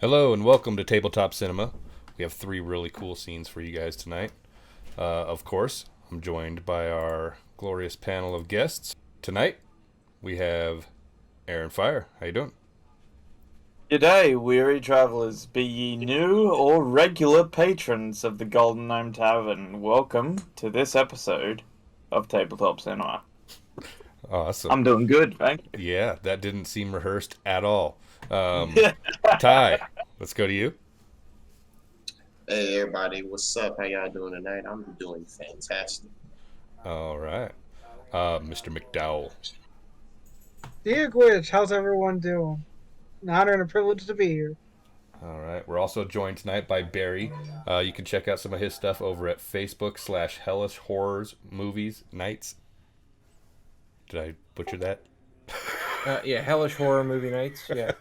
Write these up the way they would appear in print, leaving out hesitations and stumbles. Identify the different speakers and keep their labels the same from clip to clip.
Speaker 1: Hello and welcome to Tabletop Cinema. We have three really cool scenes for you guys tonight. Of course, I'm joined by our glorious panel of guests. Tonight, we have Aaron Fire. How you doing?
Speaker 2: G'day, weary travellers, be ye new or regular patrons of the Golden Gnome Tavern. Welcome to this episode of Tabletop Cinema.
Speaker 1: Awesome.
Speaker 2: I'm doing good, thank you.
Speaker 1: Yeah, that didn't seem rehearsed at all. Ty, let's go to you.
Speaker 3: Hey everybody, what's up? How y'all doing tonight? I'm doing fantastic.
Speaker 1: All right. Mr. McDowell.
Speaker 4: Dear Gwitch, how's everyone doing? An honor and a privilege to be here.
Speaker 1: All right. We're also joined tonight by Barry. You can check out some of his stuff over at Facebook/Hellish Horrors Movies Nights. Did I butcher that?
Speaker 5: Yeah, hellish horror movie nights. Yeah,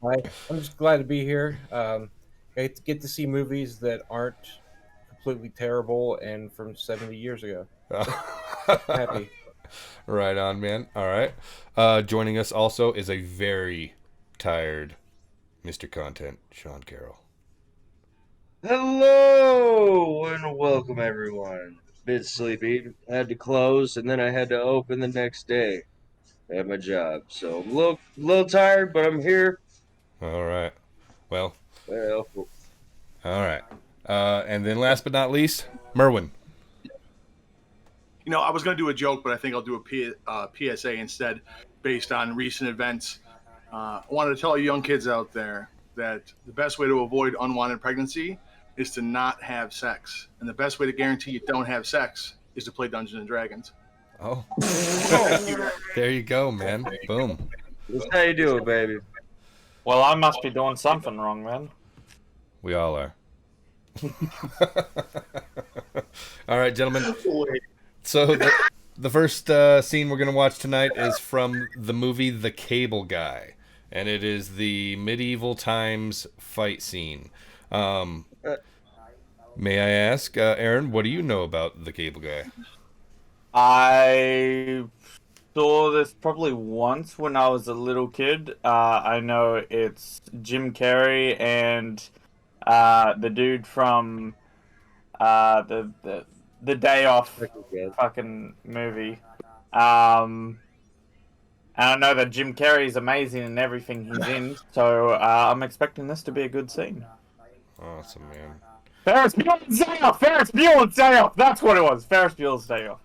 Speaker 5: I'm just glad to be here. I get to see movies that aren't completely terrible and from 70 years ago. Happy.
Speaker 1: Right on, man. All right. Joining us also is a very tired Mr. Content, Sean Carroll.
Speaker 6: Hello and welcome everyone. Bit sleepy. Had to close and then I had to open the next day at my job. So I'm a little tired, but I'm here.
Speaker 1: All right. Well,
Speaker 6: Well,
Speaker 1: all right. And then last but not least, Merwin.
Speaker 7: You know, I was going to do a joke, but I think I'll do a PSA instead based on recent events. I wanted to tell you young kids out there that the best way to avoid unwanted pregnancy is to not have sex. And the best way to guarantee you don't have sex is to play Dungeons and Dragons.
Speaker 1: Oh. There you go, man. Boom.
Speaker 6: that's how you do it, baby.
Speaker 2: Well, I must be doing something wrong then.
Speaker 1: We all are. All right, gentlemen. So the first scene we're going to watch tonight is from the movie The Cable Guy. And it is the medieval times fight scene. May I ask, Aaron, what do you know about The Cable Guy?
Speaker 2: I saw this probably once when I was a little kid. I know it's Jim Carrey and the dude from the Day Off fucking movie. And I know that Jim Carrey is amazing in everything he's in, so I'm expecting this to be a good scene.
Speaker 1: Awesome, man.
Speaker 2: Ferris Bueller's Day Off! Ferris Bueller's Day Off! That's what it was. Ferris Bueller's Day Off.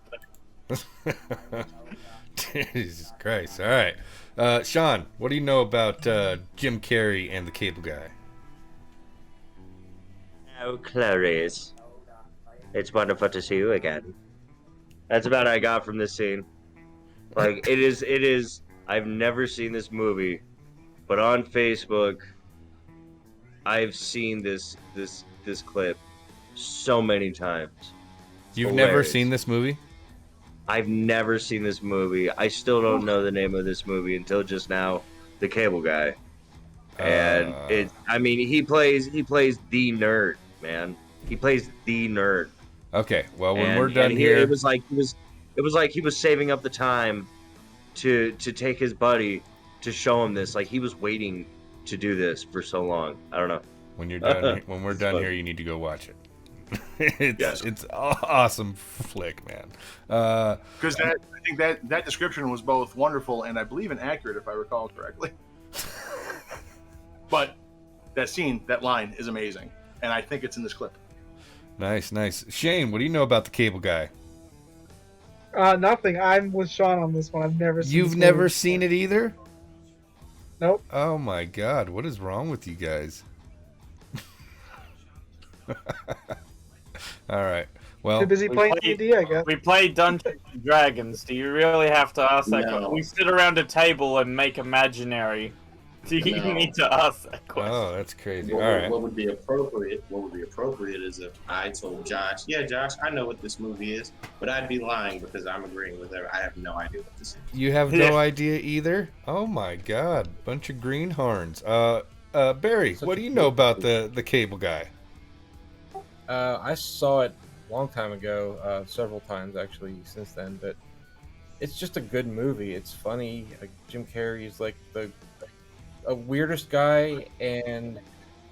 Speaker 1: Jesus Christ. All right. Sean, what do you know about Jim Carrey and the Cable Guy?
Speaker 6: Oh, Clarice. It's wonderful to see you again. That's about all I got from this scene. Like, it is, I've never seen this movie, but on Facebook, I've seen this clip so many times.
Speaker 1: You've never seen this movie?
Speaker 6: I've never seen this movie. I still don't know the name of this movie until just now, The Cable Guy. And he plays the nerd, man. He plays the nerd.
Speaker 1: Okay, well, when we're done here,
Speaker 6: it was like he was saving up the time to take his buddy to show him this. Like he was waiting to do this for so long. I don't know.
Speaker 1: when you're done, when we're done here, you need to go watch it. It's an awesome flick, man.
Speaker 7: Because I think that description was both wonderful and I believe inaccurate, if I recall correctly. But that scene, that line is amazing. And I think it's in this clip.
Speaker 1: Nice. Shane, what do you know about the Cable Guy?
Speaker 4: Nothing. I'm with Sean on this one. I've never seen
Speaker 1: You've
Speaker 4: this
Speaker 1: never
Speaker 4: movie.
Speaker 1: seen it either?
Speaker 4: Nope.
Speaker 1: Oh my God, what is wrong with you guys? All right. Well,
Speaker 4: Too busy playing D&D, I guess.
Speaker 2: We play Dungeons and Dragons. Do you really have to ask that question? We sit around a table and make imaginary. Do you
Speaker 3: No.
Speaker 2: need to ask that question?
Speaker 1: oh, that's crazy.
Speaker 3: What,
Speaker 1: All right.
Speaker 3: what would be appropriate? What would be appropriate is if I told Josh, "Yeah, Josh, I know what this movie is," but I'd be lying because I'm agreeing with her. I have no idea what this is.
Speaker 1: You have no idea either? Oh my God, bunch of greenhorns. Barry, what do you know about the Cable Guy?
Speaker 5: I saw it a long time ago, several times actually since then, but it's just a good movie. It's funny. Jim Carrey is like the weirdest guy, and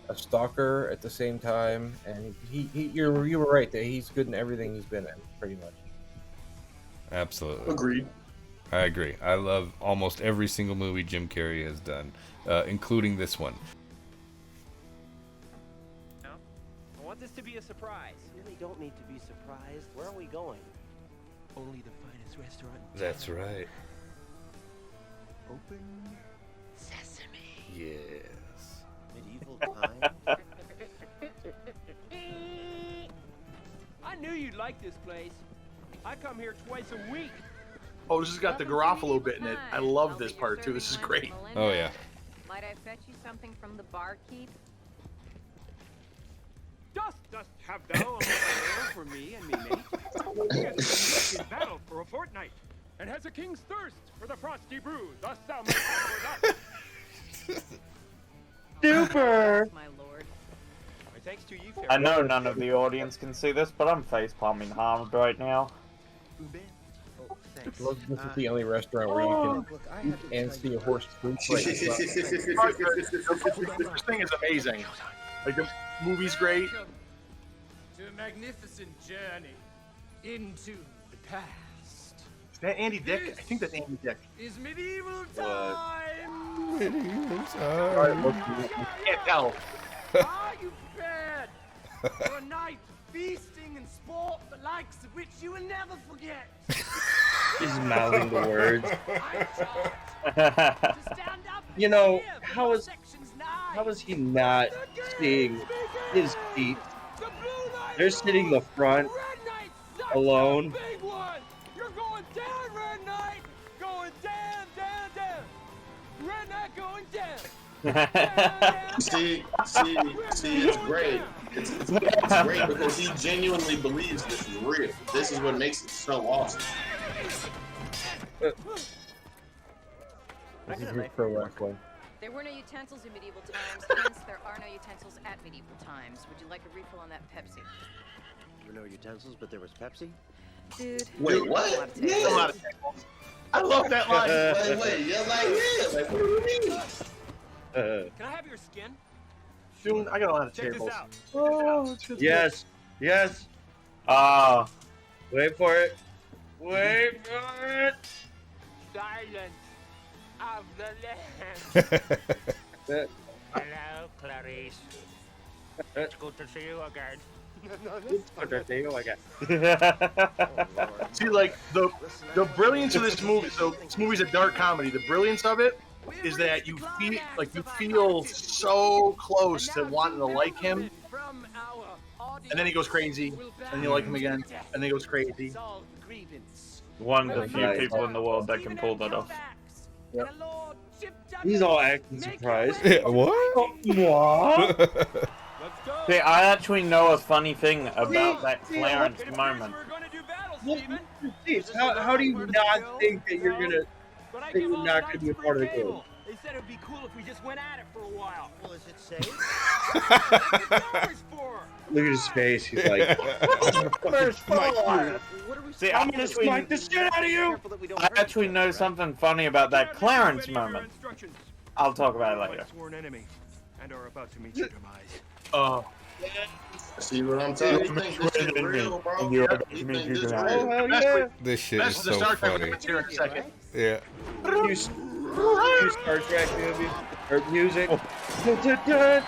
Speaker 5: a stalker at the same time, and you were right that he's good in everything he's been in, pretty much.
Speaker 1: Absolutely.
Speaker 3: Agreed.
Speaker 1: I agree. I love almost every single movie Jim Carrey has done, including this one.
Speaker 8: I want this to be a surprise.
Speaker 9: Really don't need to be surprised. Where are we going?
Speaker 8: Only the finest restaurant.
Speaker 1: That's right.
Speaker 8: Open
Speaker 9: Sesame.
Speaker 1: Yes.
Speaker 9: Medieval time.
Speaker 8: I knew you'd like this place. I come here twice a week.
Speaker 7: Oh, this has got the Garofalo bit in it. I love this part too. This is great.
Speaker 1: Oh yeah.
Speaker 10: Might I fetch you something from the barkeep?
Speaker 8: Dost have thou a ale for me and me mate? He has been in battle for a fortnight, and has a king's thirst for the frosty brew. Thus thou must have us.
Speaker 9: Super.
Speaker 10: My lord.
Speaker 8: My thanks to ye, fair
Speaker 2: I know none of the audience can see this, but I'm face palming hard right now.
Speaker 9: Oh, thanks.
Speaker 5: Look, this is the only restaurant where you can eat and see a horse food plate.
Speaker 7: This thing is amazing. Like the movie's great.
Speaker 8: To a magnificent journey into the past.
Speaker 7: Is that Andy Dick? I think that's Andy Dick.
Speaker 8: Is medieval time.
Speaker 7: Can't tell.
Speaker 8: Are you prepared for a night feasting and sport the likes of which you will never forget?
Speaker 9: He's mouthing the words.
Speaker 8: I charge to stand up and
Speaker 9: You know,
Speaker 8: cheer for
Speaker 9: how is
Speaker 8: sections
Speaker 9: how is he not seeing his feet?
Speaker 8: The blue line
Speaker 9: They're sitting the front
Speaker 8: Red Knight, such
Speaker 9: alone.
Speaker 8: a big one. You're going down, Red Knight. Going down, down, down. Red Knight going down.
Speaker 3: See, it's great. It's great because he genuinely believes this is real. This is what makes it so awesome.
Speaker 5: This is his pro wrestling.
Speaker 10: There were no utensils in medieval times, hence there are no utensils at medieval times. Would you like a refill on that Pepsi?
Speaker 9: There were no utensils, but there was Pepsi.
Speaker 10: Dude.
Speaker 3: Wait, what? Yeah.
Speaker 7: I love that line.
Speaker 3: Wait, you're like, yeah, like, what do you mean?
Speaker 8: Can I have your skin?
Speaker 7: Dude, I got a lot of
Speaker 8: Check
Speaker 7: tables.
Speaker 8: this out.
Speaker 7: Oh, it's just
Speaker 9: Yes, yes.
Speaker 2: Ah,
Speaker 9: Wait for it. Wait for it.
Speaker 8: Silence of the land. Hello, Clarice. It's good to see you again.
Speaker 7: See, like the brilliance of this movie. So this movie's a dark comedy. The brilliance of it is that you feel so close to wanting to like him, and then he goes crazy, and you like him again, and then he goes crazy.
Speaker 2: one of the few people in the world that can pull that off.
Speaker 5: Yep.
Speaker 9: He's all acting surprised.
Speaker 1: What?
Speaker 9: What?
Speaker 2: See, I actually know a funny thing about that Clarence moment.
Speaker 9: How do you not think that you're not gonna be a part of the group?
Speaker 8: They said it'd be cool if we just went at it for a while.
Speaker 9: Well, is it safe?
Speaker 8: For?
Speaker 9: Look at his face. He's like,
Speaker 2: See, I actually,
Speaker 9: smack the shit out of you.
Speaker 2: I actually know something funny about that Clarence moment. I'll talk about it later.
Speaker 8: Sworn enemy, and are about to meet your demise.
Speaker 3: See what I'm telling you? You think this shit real, bro? You think this
Speaker 9: Oh,
Speaker 3: real?
Speaker 9: hell yeah.
Speaker 1: This shit is
Speaker 7: That's the
Speaker 1: so
Speaker 7: Star Trek
Speaker 1: funny.
Speaker 7: reference here in a second.
Speaker 1: Yeah.
Speaker 9: New Star Trek movie or music.
Speaker 7: Yeah,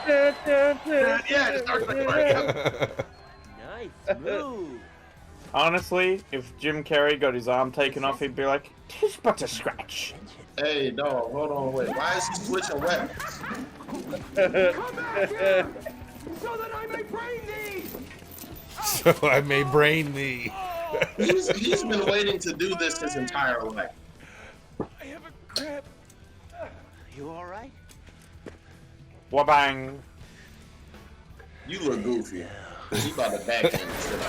Speaker 7: Star Trek. Right?
Speaker 9: Nice move.
Speaker 2: Honestly, if Jim Carrey got his arm taken off, he'd be like, "'Tis but a scratch."
Speaker 3: Hey, dog, hold on, wait. Why is he switching weapons?
Speaker 8: So that I may brain thee!
Speaker 1: So I may brain thee.
Speaker 3: He's been waiting to do this his entire life.
Speaker 8: I have a grip.
Speaker 9: You all right?
Speaker 2: Wabang.
Speaker 3: You look goofy. Cause he about to backhand and shit.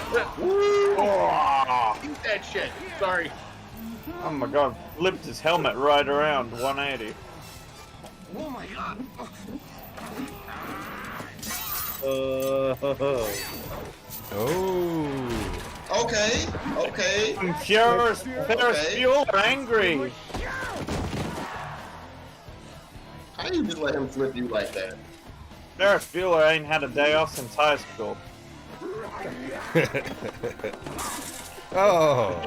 Speaker 2: Oh,
Speaker 7: Eat that shit. Sorry.
Speaker 2: oh my god, flipped his helmet right around 180.
Speaker 8: Oh my god.
Speaker 1: Oh.
Speaker 3: Okay.
Speaker 2: I'm furious, fuel, angry.
Speaker 3: How you just let him flip you like that?
Speaker 2: Ferris Bueller ain't had a day off since high school.
Speaker 1: Oh.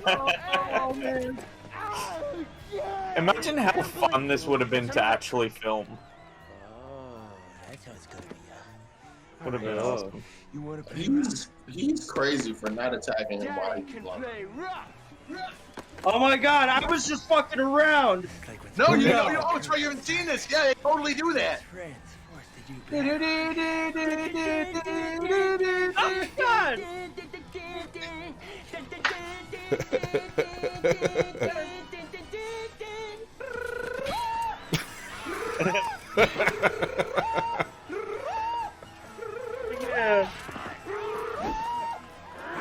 Speaker 9: Oh man.
Speaker 2: Imagine how fun this would have been to actually film. Would have been awesome.
Speaker 3: He's crazy for not attacking him while he's blowing.
Speaker 9: Oh my god, I was just fucking around.
Speaker 7: No, you know, oh, it's right. You haven't seen this. Yeah, they totally do that.
Speaker 9: Oh god. Yeah.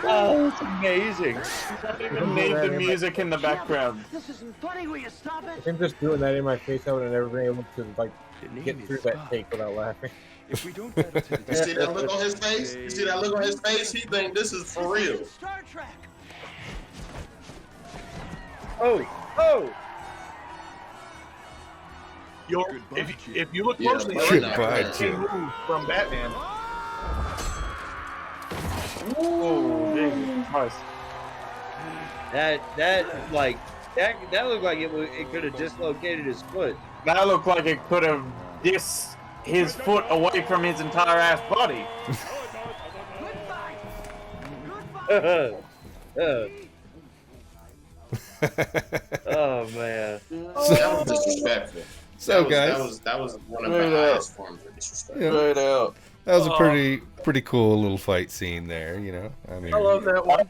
Speaker 9: Oh, it's amazing.
Speaker 2: Even need the music in the background.
Speaker 11: This isn't funny. Will you stop it?
Speaker 5: Him just doing that in my face, I would have never been able to like get through that take without laughing.
Speaker 8: If we don't battle to the
Speaker 3: You see that look on his face? You see that look on his face? He think this is for real.
Speaker 11: Star Trek.
Speaker 9: Oh, oh.
Speaker 7: If you look closely,
Speaker 3: Yeah,
Speaker 1: Goodbye,
Speaker 7: it's
Speaker 1: Jim.
Speaker 7: from Batman.
Speaker 2: Oh, Jesus Christ.
Speaker 9: That looked like it could have dislocated his foot.
Speaker 2: That looked like it could have dis his foot away from his entire ass body.
Speaker 9: Oh man.
Speaker 3: That was disrespectful.
Speaker 1: So, guys,
Speaker 3: that was one of the highest forms of disrespect.
Speaker 1: Yeah.
Speaker 2: Straight out.
Speaker 1: that was a pretty cool little fight scene there. You know, I mean,
Speaker 7: I love that one.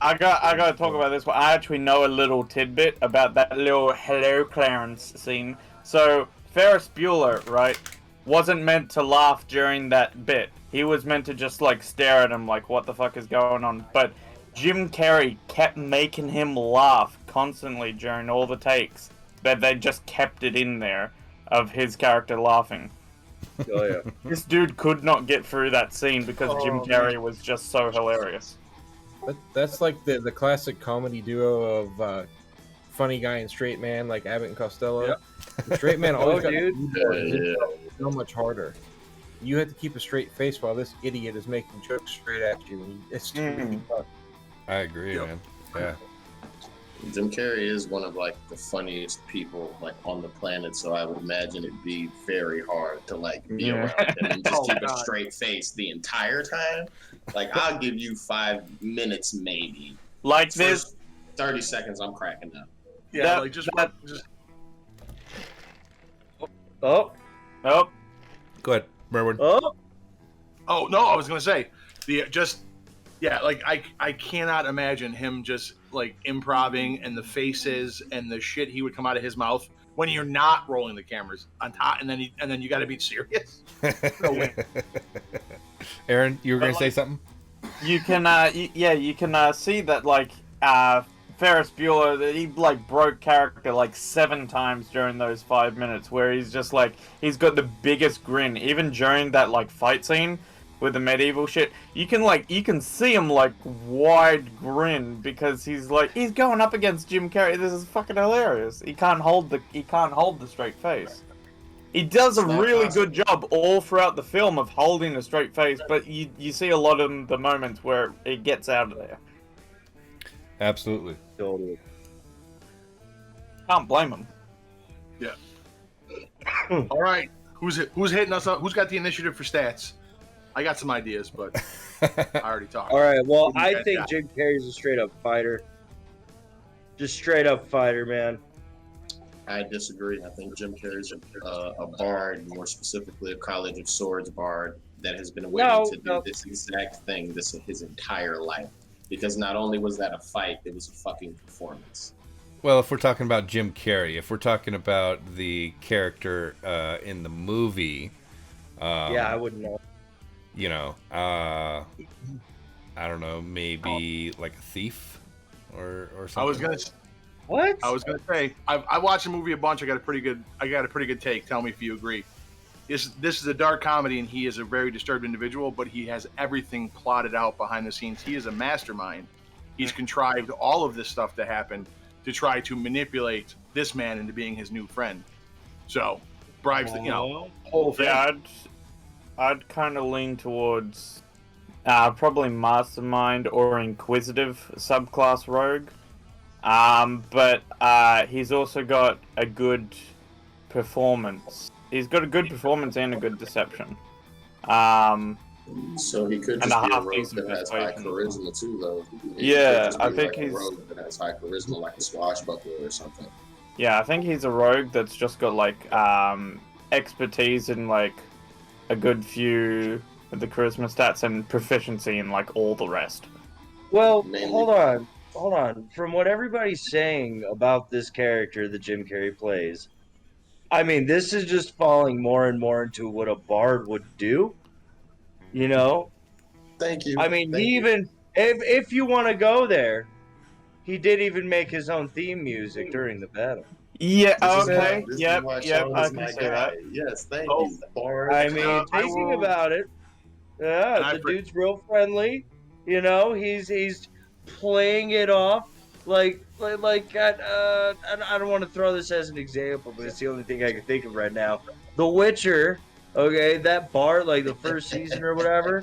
Speaker 2: I got to talk about this one. I actually know a little tidbit about that little "Hello, Clarence" scene. So Ferris Bueller, right, wasn't meant to laugh during that bit. He was meant to just like stare at him, like, "What the fuck is going on?" But Jim Carrey kept making him laugh constantly during all the takes. That they just kept it in there of his character laughing.
Speaker 9: Oh yeah.
Speaker 2: This dude could not get through that scene because Jim Carrey was just so hilarious.
Speaker 5: That's like the classic comedy duo of funny guy and straight man, like Abbott and Costello.
Speaker 9: Yep.
Speaker 5: The straight man always got
Speaker 9: dude.
Speaker 5: so much harder. You have to keep a straight face while this idiot is making jokes straight at you. It's really tough.
Speaker 1: I agree, man. Yeah.
Speaker 3: Jim Carrey is one of like the funniest people like on the planet, so I would imagine it'd be very hard to like be around him and just keep a straight face the entire time. Like I'll give you 5 minutes maybe.
Speaker 2: Like
Speaker 3: First
Speaker 2: this.
Speaker 3: 30 seconds, I'm cracking up.
Speaker 7: Yeah,
Speaker 2: That-
Speaker 7: like just
Speaker 9: Oh,
Speaker 2: Oh,
Speaker 1: Go ahead, Merwin.
Speaker 9: oh.
Speaker 7: Oh no, I was gonna say like I cannot imagine him just like improving and the faces and the shit he would come out of his mouth when you're not rolling the cameras on top, and then you got to be serious. No way.
Speaker 1: Aaron, you were gonna say something?
Speaker 2: you can you can see that like Ferris Bueller, that he like broke character like 7 times during those 5 minutes, where he's just like he's got the biggest grin even during that like fight scene with the medieval shit. You can see him like wide grin because he's going up against Jim Carrey. This is fucking hilarious. He can't hold the straight face. He does a really good job all throughout the film of holding a straight face, but you see a lot of the moments where it gets out of there.
Speaker 1: Absolutely.
Speaker 9: Totally.
Speaker 2: Can't blame him.
Speaker 7: Yeah. All right, who's hitting us up? Who's got the initiative for stats? I got some ideas, but I already talked.
Speaker 9: All right. Well,
Speaker 7: What do you
Speaker 9: I
Speaker 7: guys
Speaker 9: think
Speaker 7: got?
Speaker 9: Jim Carrey's a straight up fighter. Just straight up fighter, man.
Speaker 3: I disagree. I think Jim Carrey's a bard, more specifically a College of Swords bard that has been waiting to do this exact thing his entire life. Because not only was that a fight, it was a fucking performance.
Speaker 1: Well, if we're talking about Jim Carrey, if we're talking about the character in the movie,
Speaker 9: Yeah, I wouldn't know.
Speaker 1: you know, I don't know, maybe like a thief or something.
Speaker 7: I was gonna say I watched the movie a bunch. I got a pretty good take. Tell me if you agree. This is a dark comedy, and he is a very disturbed individual, but he has everything plotted out behind the scenes. He is a mastermind he's contrived all of this stuff to happen to try to manipulate this man into being his new friend. So bribes the whole thing.
Speaker 2: Yeah, I'd kind of lean towards probably Mastermind or Inquisitive subclass Rogue. But he's also got a good performance. He's got a good performance and a good deception.
Speaker 3: So he could just be a rogue that has high charisma too, though.
Speaker 2: Yeah, I think
Speaker 3: like
Speaker 2: he's
Speaker 3: a rogue that has high charisma, like a swashbuckler or something.
Speaker 2: Yeah, I think he's a rogue that's just got like expertise in like a good few of the charisma stats and proficiency in like all the rest.
Speaker 6: Well,
Speaker 3: Mainly.
Speaker 6: hold on. From what everybody's saying about this character that Jim Carrey plays, I mean, this is just falling more and more into what a bard would do. You know?
Speaker 3: Thank you.
Speaker 6: I mean,
Speaker 3: Thank you.
Speaker 6: even if you want to go there, he did even make his own theme music during the battle.
Speaker 2: Yeah.
Speaker 3: This is
Speaker 2: Okay.
Speaker 3: why-
Speaker 2: Yep.
Speaker 3: why
Speaker 2: Yep.
Speaker 3: Sean
Speaker 2: I
Speaker 3: is
Speaker 2: can
Speaker 3: my
Speaker 2: see
Speaker 3: guy.
Speaker 2: that.
Speaker 3: Yes, thank
Speaker 2: Oh,
Speaker 3: you. Bard.
Speaker 6: I mean, thinking about it, yeah, the dude's real friendly. You know, he's playing it off like I don't want to throw this as an example, but it's the only thing I can think of right now. The Witcher, okay, that bar, like the first season or whatever.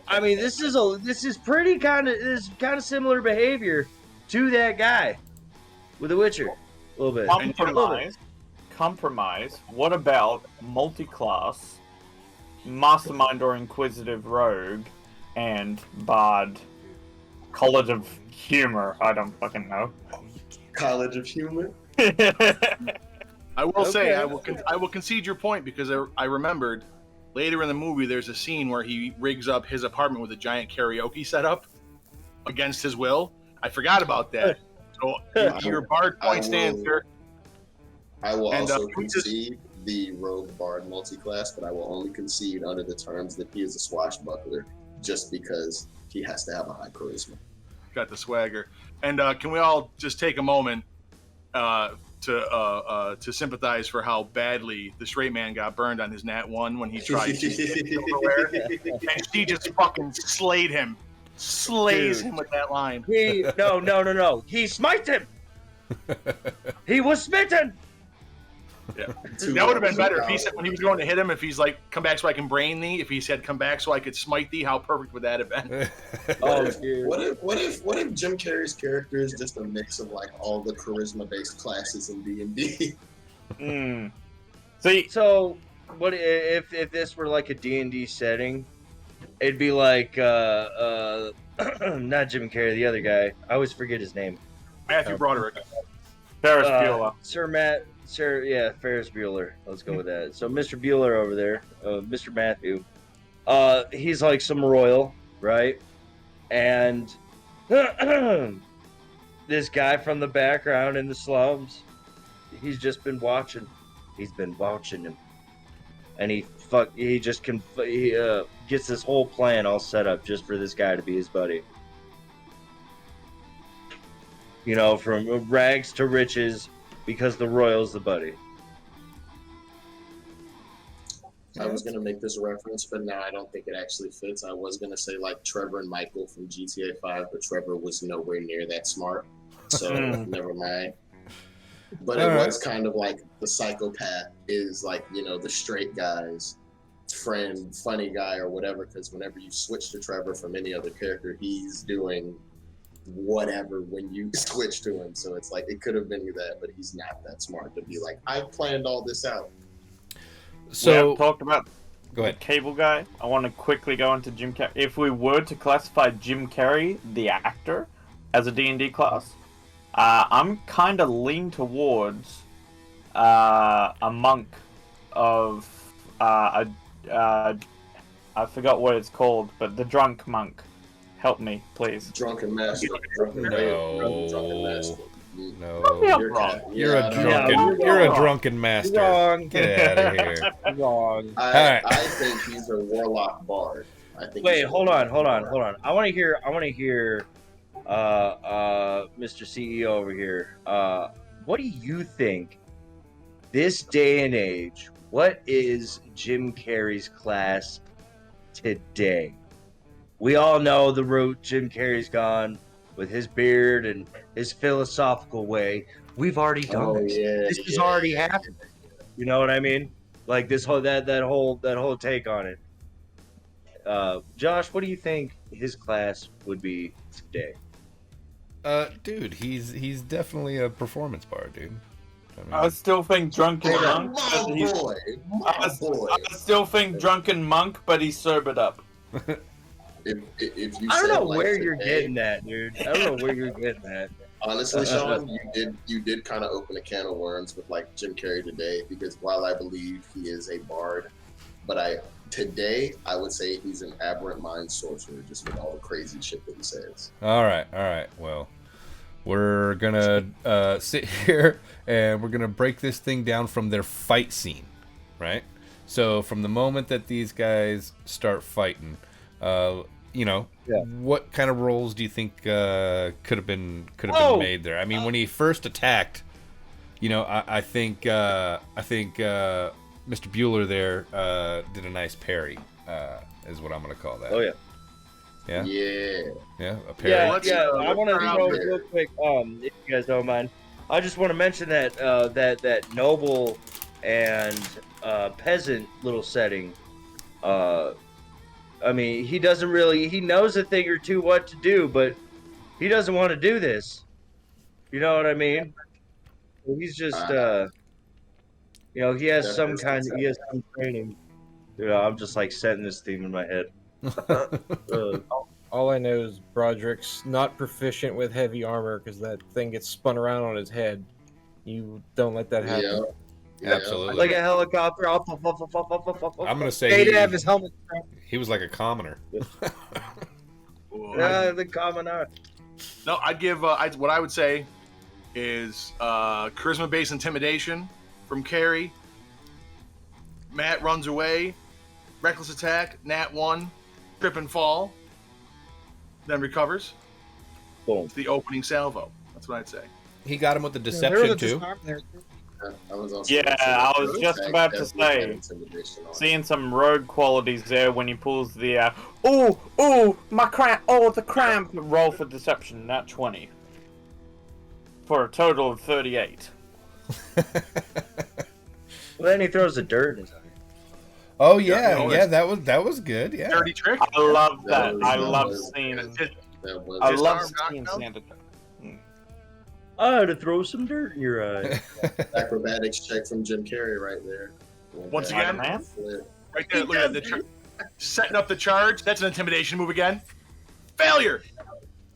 Speaker 6: I mean, this is pretty kind of similar behavior to that guy with The Witcher, a little bit.
Speaker 2: Compromise. What about multi-class, Mastermind or Inquisitive Rogue, and Bard? College of Humor. I don't fucking know.
Speaker 3: College of Humor.
Speaker 7: I will say I will concede your point because I remembered later in the movie there's a scene where he rigs up his apartment with a giant karaoke setup against his will. I forgot about that. So your bard point stands, sir.
Speaker 3: I will also concede the rogue bard multi-class, but I will only concede under the terms that he is a swashbuckler, just because he has to have a high charisma.
Speaker 7: Got the swagger. And can we all just take a moment to sympathize for how badly the straight man got burned on his Nat 1 when he tried to get silverware, and she just fucking slays him with that line.
Speaker 6: No. He smites him. He was smitten.
Speaker 7: Yeah, that would have been better if he said when he was going to hit him. If he's like, "Come back so I can brain thee." If he said, "Come back so I could smite thee," how perfect would that have been?
Speaker 3: What if Jim Carrey's character is just a mix of like all the charisma-based classes in D&D?
Speaker 6: So what if this were like a D&D setting? It'd be like not Jim Carrey, the other guy. I always forget his name.
Speaker 7: Matthew Broderick.
Speaker 2: Ferris Bueller.
Speaker 6: Ferris Bueller. Let's go with that. So Mr. Bueller over there, Mr. Matthew, he's like some royal, right? And this guy from the background in the slums, he's just been watching. He's been watching him, and he gets this whole plan all set up just for this guy to be his buddy. You know, from rags to riches, because the royal's the buddy.
Speaker 3: I was going to make this reference, but now I don't think it actually fits. I was going to say like Trevor and Michael from GTA 5, but Trevor was nowhere near that smart, so never mind. But it was kind of like the psychopath is like, you know, the straight guy's friend, funny guy or whatever, because whenever you switch to Trevor from any other character, he's doing whatever when you switch to him. So it's like it could have been that, but he's not that smart to be like, I planned all this out.
Speaker 2: So talked about
Speaker 1: go ahead.
Speaker 2: Cable Guy. I want to quickly go into Jim Carrey. If we were to classify Jim Carrey, the actor, as a D&D class, I'm kind of lean towards a monk of I forgot what it's called, but the drunk monk. Help me, please.
Speaker 3: Drunken master. Drunken master.
Speaker 1: No,
Speaker 3: You're
Speaker 1: a drunken master.
Speaker 6: Wrong.
Speaker 1: Get out of here.
Speaker 6: Wrong.
Speaker 3: I think he's a warlock bard.
Speaker 6: Wait, hold on. I want to hear Mr. CEO over here. What do you think this day and age? What is Jim Carrey's class today? We all know the route Jim Carrey's gone. with his beard and his philosophical way. We've already done this. This has already happened. You know what I mean? Like this whole that whole take on it. Josh, what do you think his class would be today?
Speaker 1: Dude, he's definitely a performance bar, dude.
Speaker 2: I still think drunken monk. I still think drunken monk, but he's sobered up.
Speaker 3: If you
Speaker 6: I don't
Speaker 3: said,
Speaker 6: know
Speaker 3: like,
Speaker 6: where
Speaker 3: today,
Speaker 6: you're getting that, dude. I don't know where you're getting that.
Speaker 3: Honestly, Sean, you did kind of open a can of worms with like Jim Carrey today, because while I believe he is a bard, but today I would say he's an aberrant mind sorcerer, just with all the crazy shit that he says.
Speaker 1: All right. Well, we're gonna sit here and we're gonna break this thing down from their fight scene, right? So from the moment that these guys start fighting, what kind of roles do you think could have been made there? I mean, when he first attacked, I think Mr. Bueller there did a nice parry, is what I'm gonna call that.
Speaker 6: Oh yeah.
Speaker 1: Yeah, a parry.
Speaker 6: Yeah. I want to know real quick, if you guys don't mind. I just want to mention that that noble and peasant little setting. I mean, he knows a thing or two what to do, but he doesn't want to do this. You know what I mean? He's just, he has some training. I'm just like setting this theme in my head.
Speaker 5: All I know is Broderick's not proficient with heavy armor because that thing gets spun around on his head. You don't let that happen.
Speaker 3: Yeah.
Speaker 1: Absolutely.
Speaker 6: Like a helicopter.
Speaker 1: I'm gonna say
Speaker 4: They didn't have his helmet.
Speaker 1: he was like a commoner.
Speaker 6: The commoner.
Speaker 7: No, I'd give. What I would say is charisma-based intimidation from Carrie. Matt runs away. Reckless attack. Nat 1. Trip and fall. Then recovers.
Speaker 6: Boom.
Speaker 7: It's the opening salvo. That's what I'd say.
Speaker 1: He got him with the deception too.
Speaker 3: I was
Speaker 2: just about to say, seeing some rogue qualities there when he pulls the the cramp. Roll for deception, not 20, for a total of 38.
Speaker 6: Well, then he throws the dirt in his eye.
Speaker 1: Oh yeah, that was good. Yeah,
Speaker 7: dirty trick.
Speaker 2: I love that. I love seeing Santa.
Speaker 6: I had to throw some dirt in your eye.
Speaker 3: Acrobatics check from Jim Carrey right there.
Speaker 7: Once again, right there. Look at the setting up the charge. That's an intimidation move again. Failure.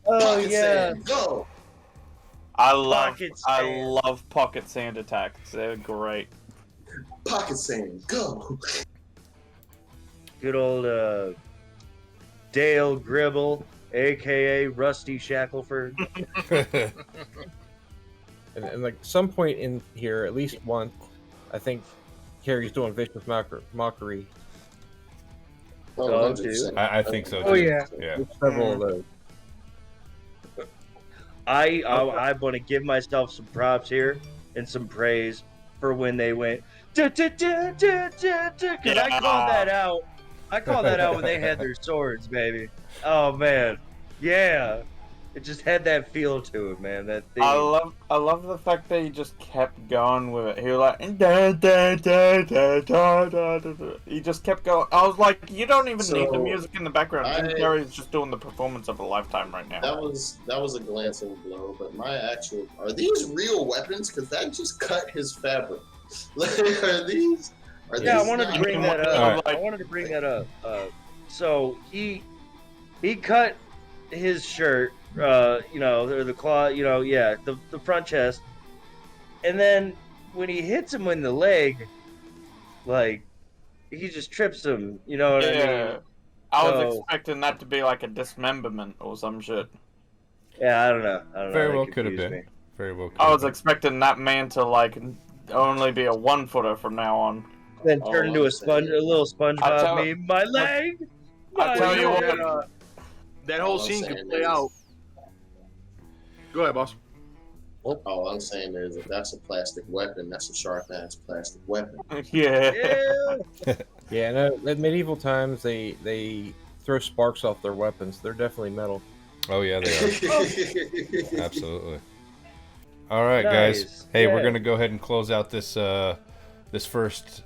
Speaker 6: Oh
Speaker 3: Pocket
Speaker 6: yeah.
Speaker 3: sand, go.
Speaker 2: I love pocket sand attacks. They're great.
Speaker 3: Pocket sand, go.
Speaker 6: Good old Dale Gribble, aka Rusty Shackleford.
Speaker 5: And like some point in here, at least once, I think Carrie's doing vicious mockery.
Speaker 6: Oh, too.
Speaker 1: I think so too.
Speaker 4: Oh yeah.
Speaker 5: Several of those.
Speaker 6: I want to give myself some props here and some praise for when they went. Cause I called that out. I called that out when they had their swords, baby. Oh man, yeah. It just had that feel to it, man. That thing.
Speaker 2: I love the fact that he just kept going with it. He was like, da, da, da, da, da, da, da. He just kept going. I was like, you don't even need the music in the background. Jim Carrey's just doing the performance of a lifetime right now.
Speaker 3: That was a glancing blow, but are these real weapons? Because that just cut his fabric. Are these?
Speaker 6: I wanted to bring that up. I wanted to bring that up. So he cut his shirt. Or the claw, the front chest, and then when he hits him in the leg, like he just trips him. You know what I mean?
Speaker 2: I was expecting that to be like a dismemberment or some shit.
Speaker 6: Yeah, I don't know.
Speaker 1: Very well could have been. Very well.
Speaker 2: I was expecting that man to like only be a 1-footer from now on.
Speaker 6: Then turn into a little SpongeBob meme. My leg.
Speaker 2: I tell you what,
Speaker 7: that whole scene could play out. Go ahead, boss.
Speaker 3: All I'm saying is, if that's a plastic weapon, that's a sharp-ass plastic weapon.
Speaker 2: Yeah.
Speaker 5: Yeah, no, at medieval times, they throw sparks off their weapons. They're definitely metal.
Speaker 1: Oh yeah, they are. Absolutely. All right,
Speaker 6: Nice.
Speaker 1: guys. Hey, we're
Speaker 6: Yeah.
Speaker 1: gonna go ahead and close out this this first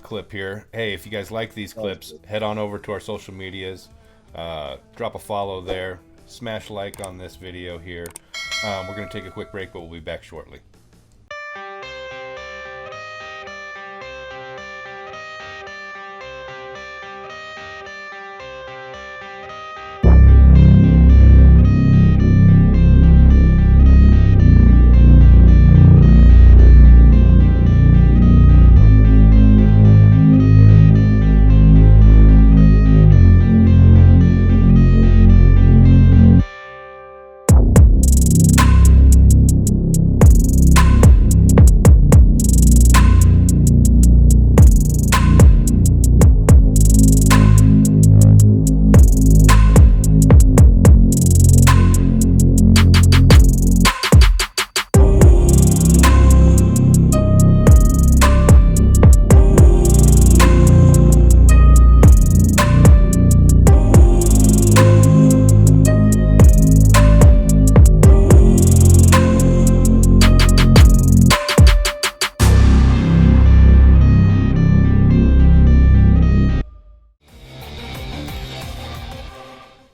Speaker 1: clip here. Hey, if you guys like these clips, head on over to our social medias. Drop a follow there. Smash like on this video here. We're gonna take a quick break, but we'll be back shortly.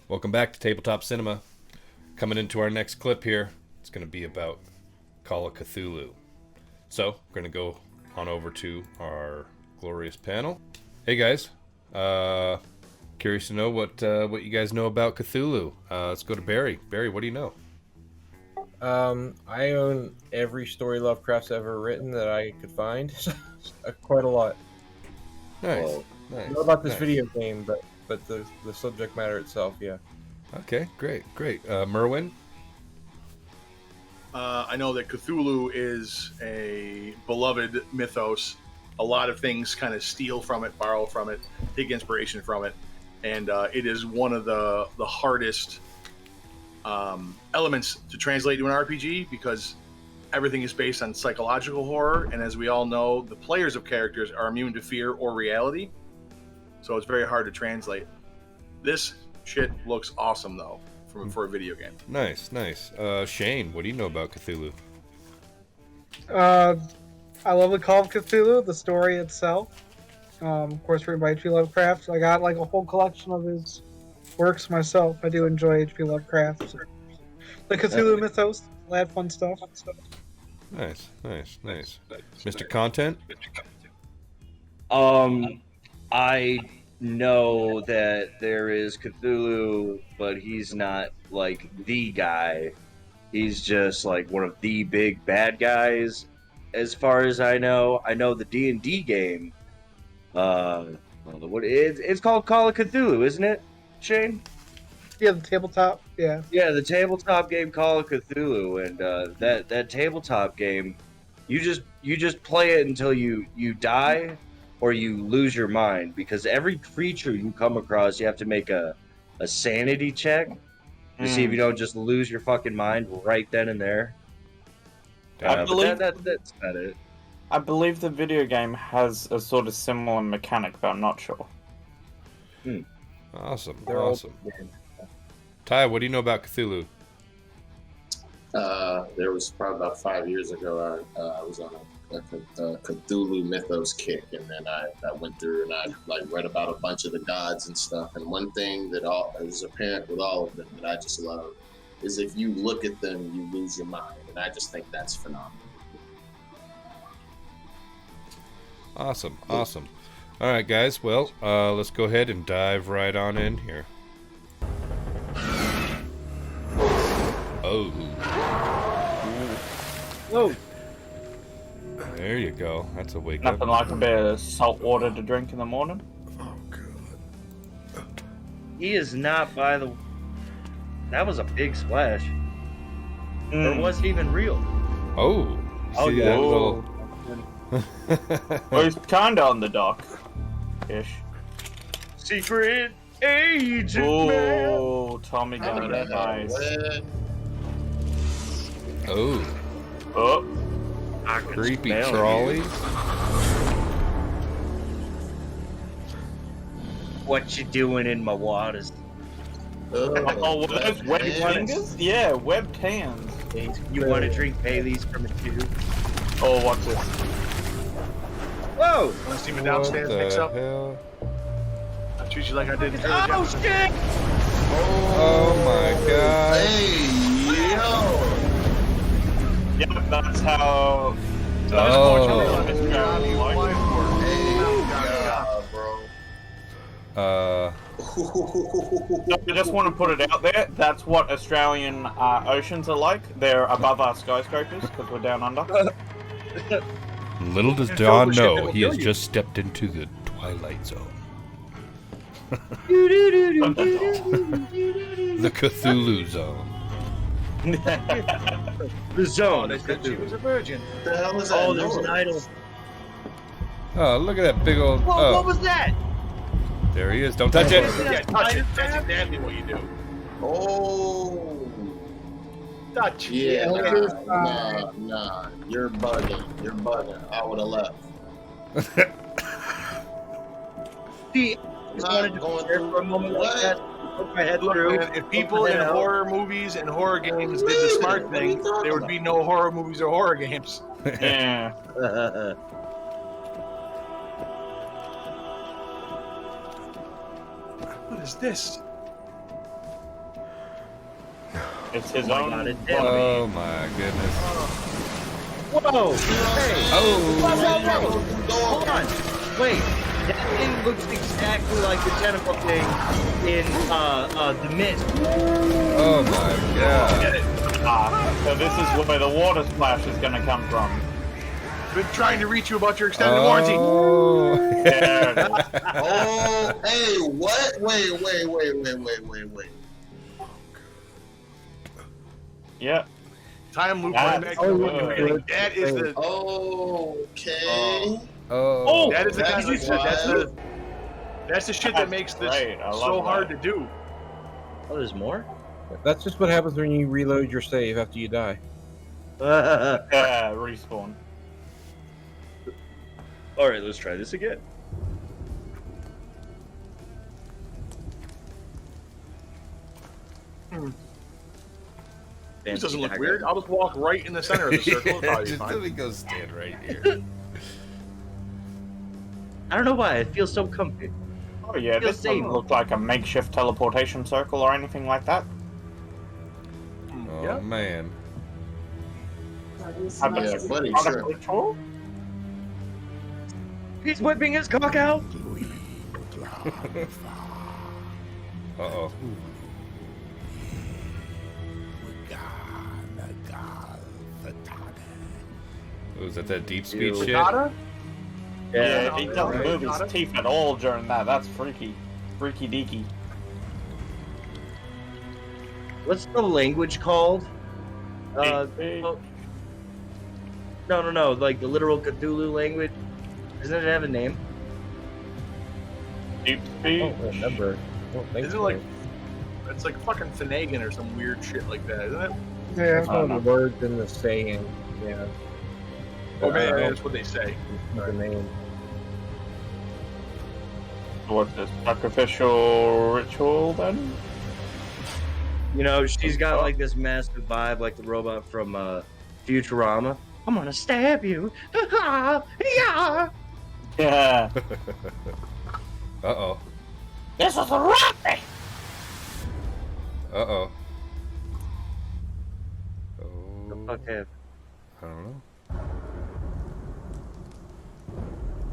Speaker 1: Welcome back to Tabletop Cinema. Coming into our next clip here, it's going to be about Call of Cthulhu. So, we're going to go on over to our glorious panel. Hey guys, curious to know what you guys know about Cthulhu. Let's go to Barry. Barry, what do you know?
Speaker 5: I own every story Lovecraft's ever written that I could find. Quite a lot.
Speaker 1: Nice.
Speaker 6: Whoa.
Speaker 1: Nice.
Speaker 5: I know about this
Speaker 1: nice.
Speaker 5: video game, but the subject matter itself, yeah.
Speaker 1: Okay, great. Merwin?
Speaker 7: I know that Cthulhu is a beloved mythos. A lot of things kind of steal from it, borrow from it, take inspiration from it, and it is one of the hardest elements to translate to an RPG because everything is based on psychological horror, and as we all know, the players of characters are immune to fear or reality, so it's very hard to translate. This shit looks awesome though for a video game.
Speaker 1: Nice. Shane, what do you know about Cthulhu?
Speaker 4: I love the Call of Cthulhu, the story itself. Of course, written by H.P. Lovecraft. I got like a whole collection of his works myself. I do enjoy H.P. Lovecraft. So. The Cthulhu mythos, a lot of fun stuff.
Speaker 1: Nice. Mr. Content?
Speaker 6: I know that there is Cthulhu, but he's not like the guy. He's just like one of the big bad guys. As far as I know the D&D game. It's called Call of Cthulhu, isn't it, Shane?
Speaker 4: Yeah, the tabletop. Yeah.
Speaker 6: Yeah, the tabletop game Call of Cthulhu, and that tabletop game, you just play it until you die or you lose your mind, because every creature you come across, you have to make a sanity check to see if you don't just lose your fucking mind right then and there.
Speaker 2: I believe
Speaker 6: that's about it.
Speaker 2: I believe the video game has a sort of similar mechanic, but I'm not sure.
Speaker 1: Awesome.
Speaker 5: They're all-
Speaker 1: Ty, what do you know about Cthulhu?
Speaker 3: There was probably about 5 years ago, I was on a Cthulhu mythos kick, and then I went through and I read about a bunch of the gods and stuff. And one thing that is apparent with all of them that I just love is if you look at them, you lose your mind, and I just think that's phenomenal.
Speaker 1: Awesome. All right, guys. Well, let's go ahead and dive right on in here. Oh.
Speaker 4: Whoa.
Speaker 1: There you go. That's a wake
Speaker 2: Nothing
Speaker 1: up.
Speaker 2: like a bit of salt water to drink in the morning.
Speaker 6: He is not by the... That was a big splash. Or was it even real?
Speaker 1: Oh.
Speaker 6: Oh,
Speaker 1: See
Speaker 6: yeah.
Speaker 1: that little...
Speaker 2: Well, he's kinda on the dock. Ish.
Speaker 6: Secret agent man.
Speaker 2: Oh, Tommy got it. Nice.
Speaker 1: Oh.
Speaker 2: Oh.
Speaker 6: I can
Speaker 1: Creepy
Speaker 6: smell
Speaker 1: trolley.
Speaker 6: you. What you doing in my waters?
Speaker 2: Oh, what those webbed fingers? Yeah, webbed hands.
Speaker 6: You want to drink Bailey's from a tube?
Speaker 2: Oh, watch this.
Speaker 6: Whoa!
Speaker 7: Want to see me downstairs mix up?
Speaker 1: Hell?
Speaker 7: I'll treat you like I did.
Speaker 6: Oh shit!
Speaker 1: Oh my god.
Speaker 3: Hey, yo!
Speaker 2: Yep, that's how.
Speaker 1: Oh.
Speaker 2: I just want to put it out there. That's what Australian oceans are like. They're above our skyscrapers because we're down under.
Speaker 1: Little does
Speaker 7: And
Speaker 1: John
Speaker 7: fill the shit
Speaker 1: know
Speaker 7: that will
Speaker 1: he has
Speaker 7: kill you.
Speaker 1: just stepped into the Twilight Zone. The Cthulhu Zone.
Speaker 6: The zone.
Speaker 7: They said she was a virgin.
Speaker 3: What the hell is that?
Speaker 6: Oh, there's an idol.
Speaker 1: Oh, look at that big old.
Speaker 6: Whoa,
Speaker 1: Oh,
Speaker 6: what was that?
Speaker 1: there he is. Don't touch it.
Speaker 7: Yeah, touch it. That's exactly what you do.
Speaker 3: Oh.
Speaker 7: Touch.
Speaker 3: Yeah,
Speaker 4: Yeah,
Speaker 3: nah. You're bugging. I would have left.
Speaker 6: See, just wanted to
Speaker 3: going
Speaker 6: share for a moment like
Speaker 3: what?
Speaker 6: that. Put my head
Speaker 7: Look,
Speaker 6: through.
Speaker 7: man, if people in horror movies and horror games did the smart thing, there would be no horror movies or horror games.
Speaker 2: Yeah.
Speaker 7: What is this?
Speaker 2: It's his
Speaker 6: Oh my
Speaker 2: own.
Speaker 6: God, it's
Speaker 2: body.
Speaker 1: Oh my goodness.
Speaker 6: Whoa! Hey!
Speaker 1: Oh.
Speaker 6: Hold on! Wait, that thing looks exactly like the tentacle thing in The Mist.
Speaker 1: Oh my god.
Speaker 2: So this is where the water splash is going to come from.
Speaker 7: Been trying to reach you about your extended warranty.
Speaker 1: Oh.
Speaker 2: Yeah.
Speaker 3: Oh, hey, what? Wait.
Speaker 2: Yeah.
Speaker 7: Time loop
Speaker 2: That's
Speaker 7: running back to the
Speaker 2: good.
Speaker 7: beginning. That is the.
Speaker 3: Okay.
Speaker 1: Oh.
Speaker 7: That is the.
Speaker 3: That's
Speaker 7: That's the shit that makes this
Speaker 2: great. I love
Speaker 7: so hard
Speaker 2: that.
Speaker 7: to do.
Speaker 6: Oh, there's more?
Speaker 5: That's just what happens when you reload your save after you die.
Speaker 2: Yeah, respawn.
Speaker 6: Alright, let's try this again.
Speaker 7: This doesn't look weird. I'll just walk right in the center of the circle. It'll probably be
Speaker 1: Just let
Speaker 7: fine.
Speaker 1: me go stand right here.
Speaker 6: I don't know why, it feels so comfy.
Speaker 2: Oh yeah,
Speaker 6: Feel
Speaker 2: this doesn't
Speaker 6: safe.
Speaker 2: look like a makeshift teleportation circle or anything like that.
Speaker 1: Oh
Speaker 7: Yeah.
Speaker 1: man.
Speaker 2: I bet
Speaker 3: Yeah,
Speaker 2: it's
Speaker 3: buddy,
Speaker 2: not a
Speaker 3: sure.
Speaker 2: ritual.
Speaker 6: He's whipping his cock out!
Speaker 1: Uh-oh. Was that deep speech shit?
Speaker 7: Ricotta?
Speaker 2: Yeah, he doesn't
Speaker 7: right.
Speaker 2: move his
Speaker 7: Got it.
Speaker 2: teeth at all during that. That's freaky. Freaky deaky.
Speaker 6: What's the language called? Oh, no, like the literal Cthulhu language. Doesn't it have a name?
Speaker 2: Deep
Speaker 5: I
Speaker 2: speech.
Speaker 5: don't remember. I don't think
Speaker 7: Isn't it
Speaker 5: so.
Speaker 7: like it's like fucking Finnegan or some weird shit like that, isn't it?
Speaker 4: Yeah.
Speaker 5: It's one of the words in the saying. Yeah.
Speaker 7: Okay,
Speaker 5: I don't
Speaker 7: that's what they say.
Speaker 5: know the name.
Speaker 2: What's this? Sacrificial ritual then?
Speaker 6: You know, she's got like this massive vibe like the robot from Futurama. I'm gonna stab you. Yeah.
Speaker 2: Yeah.
Speaker 1: Uh-oh.
Speaker 2: This is a rabbit!
Speaker 1: Uh-oh.
Speaker 6: The
Speaker 1: Oh.
Speaker 6: fuck have?
Speaker 1: I don't know.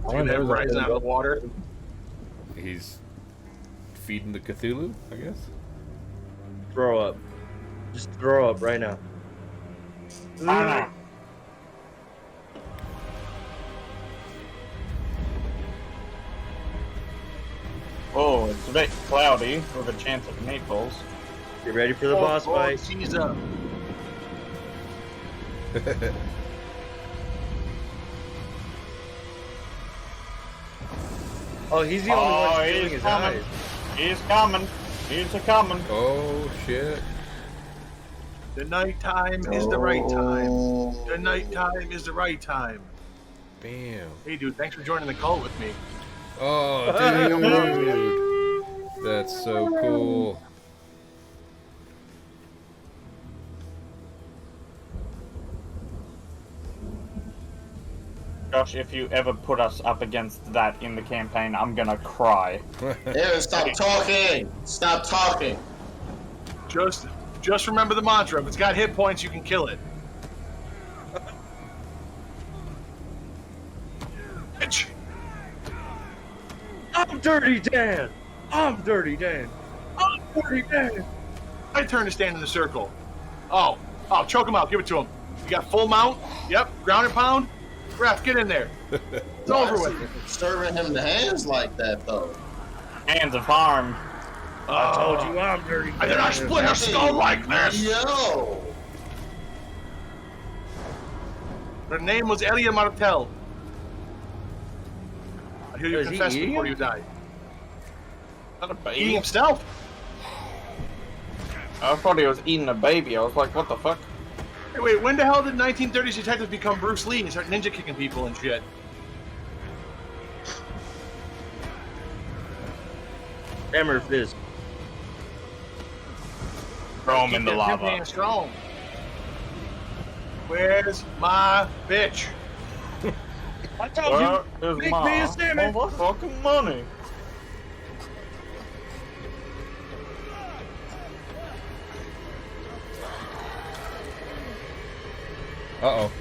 Speaker 5: All I
Speaker 7: See
Speaker 5: know
Speaker 7: that
Speaker 5: is
Speaker 7: rising
Speaker 5: that
Speaker 7: out of the water?
Speaker 1: He's feeding the Cthulhu, I guess.
Speaker 6: Throw up. Just throw up right now.
Speaker 2: Ah. Oh, it's a bit cloudy with a chance of meatballs.
Speaker 6: Get ready for the boss fight.
Speaker 7: Seize up.
Speaker 6: Oh, he's the only
Speaker 2: Oh,
Speaker 6: one feeling
Speaker 2: he's
Speaker 6: his
Speaker 2: coming.
Speaker 6: eyes.
Speaker 2: He's coming. He's a coming.
Speaker 1: Oh, shit.
Speaker 7: The nighttime is the right time. The nighttime is the right time.
Speaker 1: Bam.
Speaker 7: Hey, dude, thanks for joining the call with me.
Speaker 1: Oh, dude. That's so cool.
Speaker 2: Josh, if you ever put us up against that in the campaign, I'm gonna cry.
Speaker 3: Aaron, stop talking! Stop talking!
Speaker 7: Just remember the mantra. If it's got hit points, you can kill it. Bitch!
Speaker 9: I'm Dirty Dan. I'm Dirty Dan. I'm Dirty Dan.
Speaker 7: My turn to stand in the circle. Oh, choke him out. Give it to him. You got full mount? Yep. Ground and pound? Ref, get in there. It's over with.
Speaker 3: Serving him the hands like that, though.
Speaker 2: Hands of harm.
Speaker 9: I told you I'm Dirty Dan.
Speaker 7: I did not split her skull like this!
Speaker 3: Yo!
Speaker 7: Her name was Elia Martel. I hear you
Speaker 9: Is he
Speaker 7: confess
Speaker 9: eating
Speaker 7: before
Speaker 9: him?
Speaker 7: you die.
Speaker 2: Not a
Speaker 7: Eating
Speaker 2: baby.
Speaker 7: himself?
Speaker 2: I thought he was eating a baby. I was like, what the fuck?
Speaker 7: Hey, wait, when the hell did 1930s detectives become Bruce Lee and start ninja kicking people and shit?
Speaker 9: Hammer fist.
Speaker 2: Throw him in the
Speaker 7: Keep that pimp
Speaker 2: lava.
Speaker 7: hand strong. Where's my bitch?
Speaker 9: I told you.
Speaker 2: Where is
Speaker 9: Make
Speaker 2: my
Speaker 9: me a salmon.
Speaker 2: motherfucking money?
Speaker 1: Uh-oh.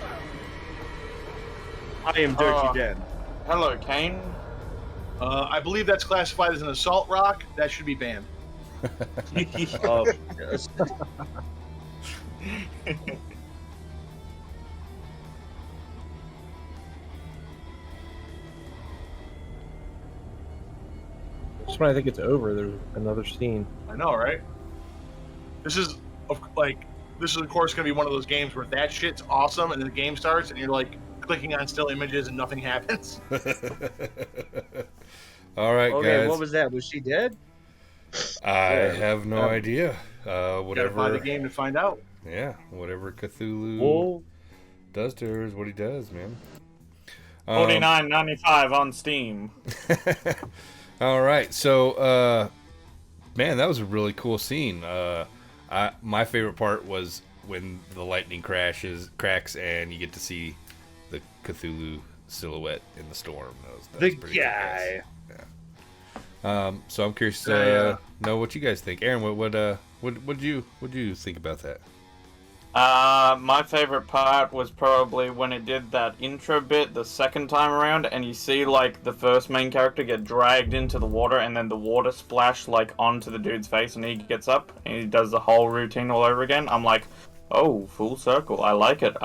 Speaker 9: I am Dirty Dan.
Speaker 2: Hello, Kane.
Speaker 7: I believe that's classified as an assault rock. That should be banned.
Speaker 9: Oh, yes.
Speaker 5: Just when I think it's over, there's another scene.
Speaker 7: I know, right? This is of course going to be one of those games where that shit's awesome, and then the game starts, and you're like clicking on still images, and nothing happens.
Speaker 1: All right,
Speaker 9: Okay,
Speaker 1: guys.
Speaker 9: what was that? Was she dead?
Speaker 1: I have no idea.
Speaker 7: Gotta
Speaker 1: Whatever.
Speaker 7: buy the game to find out.
Speaker 1: Yeah, whatever Cthulhu
Speaker 9: Oh,
Speaker 1: does to her is what he does, man.
Speaker 2: $49.95 on Steam.
Speaker 1: All right, so man, that was a really cool scene. My favorite part was when the lightning cracks, and you get to see the Cthulhu silhouette in the storm. That was
Speaker 9: the
Speaker 1: pretty
Speaker 9: guy.
Speaker 1: Cool, yeah. So I'm curious to know what you guys think. Aaron, what did you think about that?
Speaker 2: My favorite part was probably when it did that intro bit the second time around, and you see like the first main character get dragged into the water, and then the water splash like onto the dude's face, and he gets up and he does the whole routine all over again. I'm like, oh, full circle. I like it.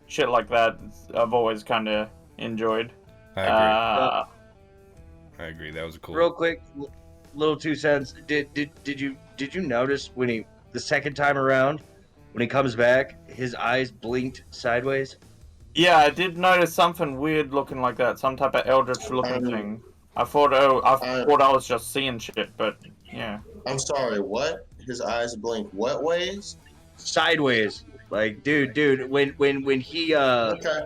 Speaker 2: Shit like that, I've always kind of enjoyed.
Speaker 1: I agree. That was cool.
Speaker 9: Real quick, little 2 cents. Did you notice when the second time around, when he comes back, his eyes blinked sideways?
Speaker 2: Yeah, I did notice something weird looking like that, some type of eldritch looking thing. I thought I was just seeing shit, but yeah.
Speaker 3: I'm sorry, what? His eyes blink what ways?
Speaker 9: Sideways. Like, dude, when he
Speaker 3: Okay.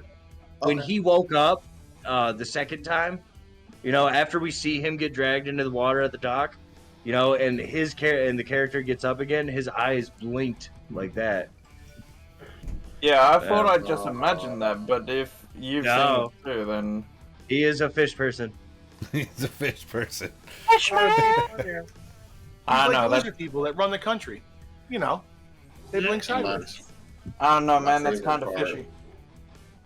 Speaker 9: when he woke up the second time, after we see him get dragged into the water at the dock, and the character gets up again, his eyes blinked like that.
Speaker 2: Yeah, I thought I'd just imagine that, but if you've seen it too, then...
Speaker 9: He is a fish person.
Speaker 1: He's a fish person.
Speaker 4: Yeah.
Speaker 2: I
Speaker 7: He's
Speaker 2: know,
Speaker 7: like
Speaker 2: that's...
Speaker 7: lizard people that run the country. They blink sideways.
Speaker 2: I don't know, man,
Speaker 3: My
Speaker 2: that's kind of
Speaker 3: favorite
Speaker 2: fishy.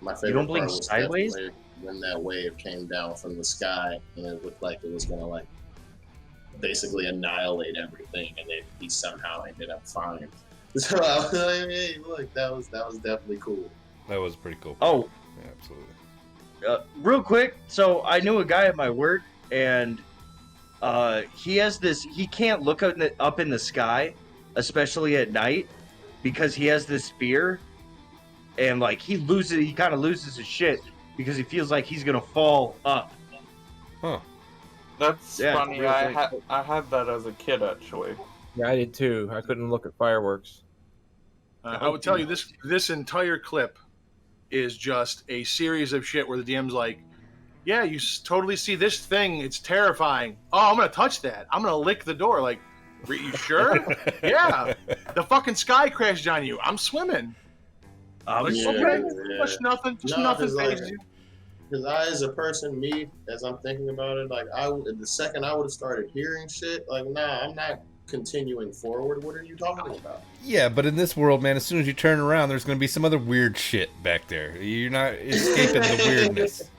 Speaker 3: My favorite
Speaker 9: You don't blink
Speaker 3: part was
Speaker 9: sideways?
Speaker 3: definitely when that wave came down from the sky, and it looked like it was gonna basically annihilate everything, and then he somehow ended up fine. So I was like, hey, look, that was definitely cool.
Speaker 1: That was pretty cool.
Speaker 9: Oh,
Speaker 1: Yeah, absolutely.
Speaker 9: real quick. So I knew a guy at my work, and he has this. He can't look up in the sky, especially at night, because he has this fear, and he kind of loses his shit because he feels like he's gonna fall up.
Speaker 1: Huh.
Speaker 2: That's
Speaker 9: Yeah,
Speaker 2: funny,
Speaker 9: real
Speaker 2: I
Speaker 9: quick.
Speaker 2: had that as a kid, actually.
Speaker 5: Yeah, I did too. I couldn't look at fireworks.
Speaker 7: I would tell you this entire clip is just a series of shit where the DM's like, yeah, you totally see this thing. It's terrifying. Oh, I'm going to touch that. I'm going to lick the door. Like, are you sure? Yeah. The fucking sky crashed on you. I'm swimming. Just nothing phases you.
Speaker 3: Because I, as a person, as I'm thinking about it, like the second I would have started hearing shit, like, nah, I'm not continuing forward. What are you talking about?
Speaker 1: Yeah, but in this world, man, as soon as you turn around, there's going to be some other weird shit back there. You're not escaping the weirdness.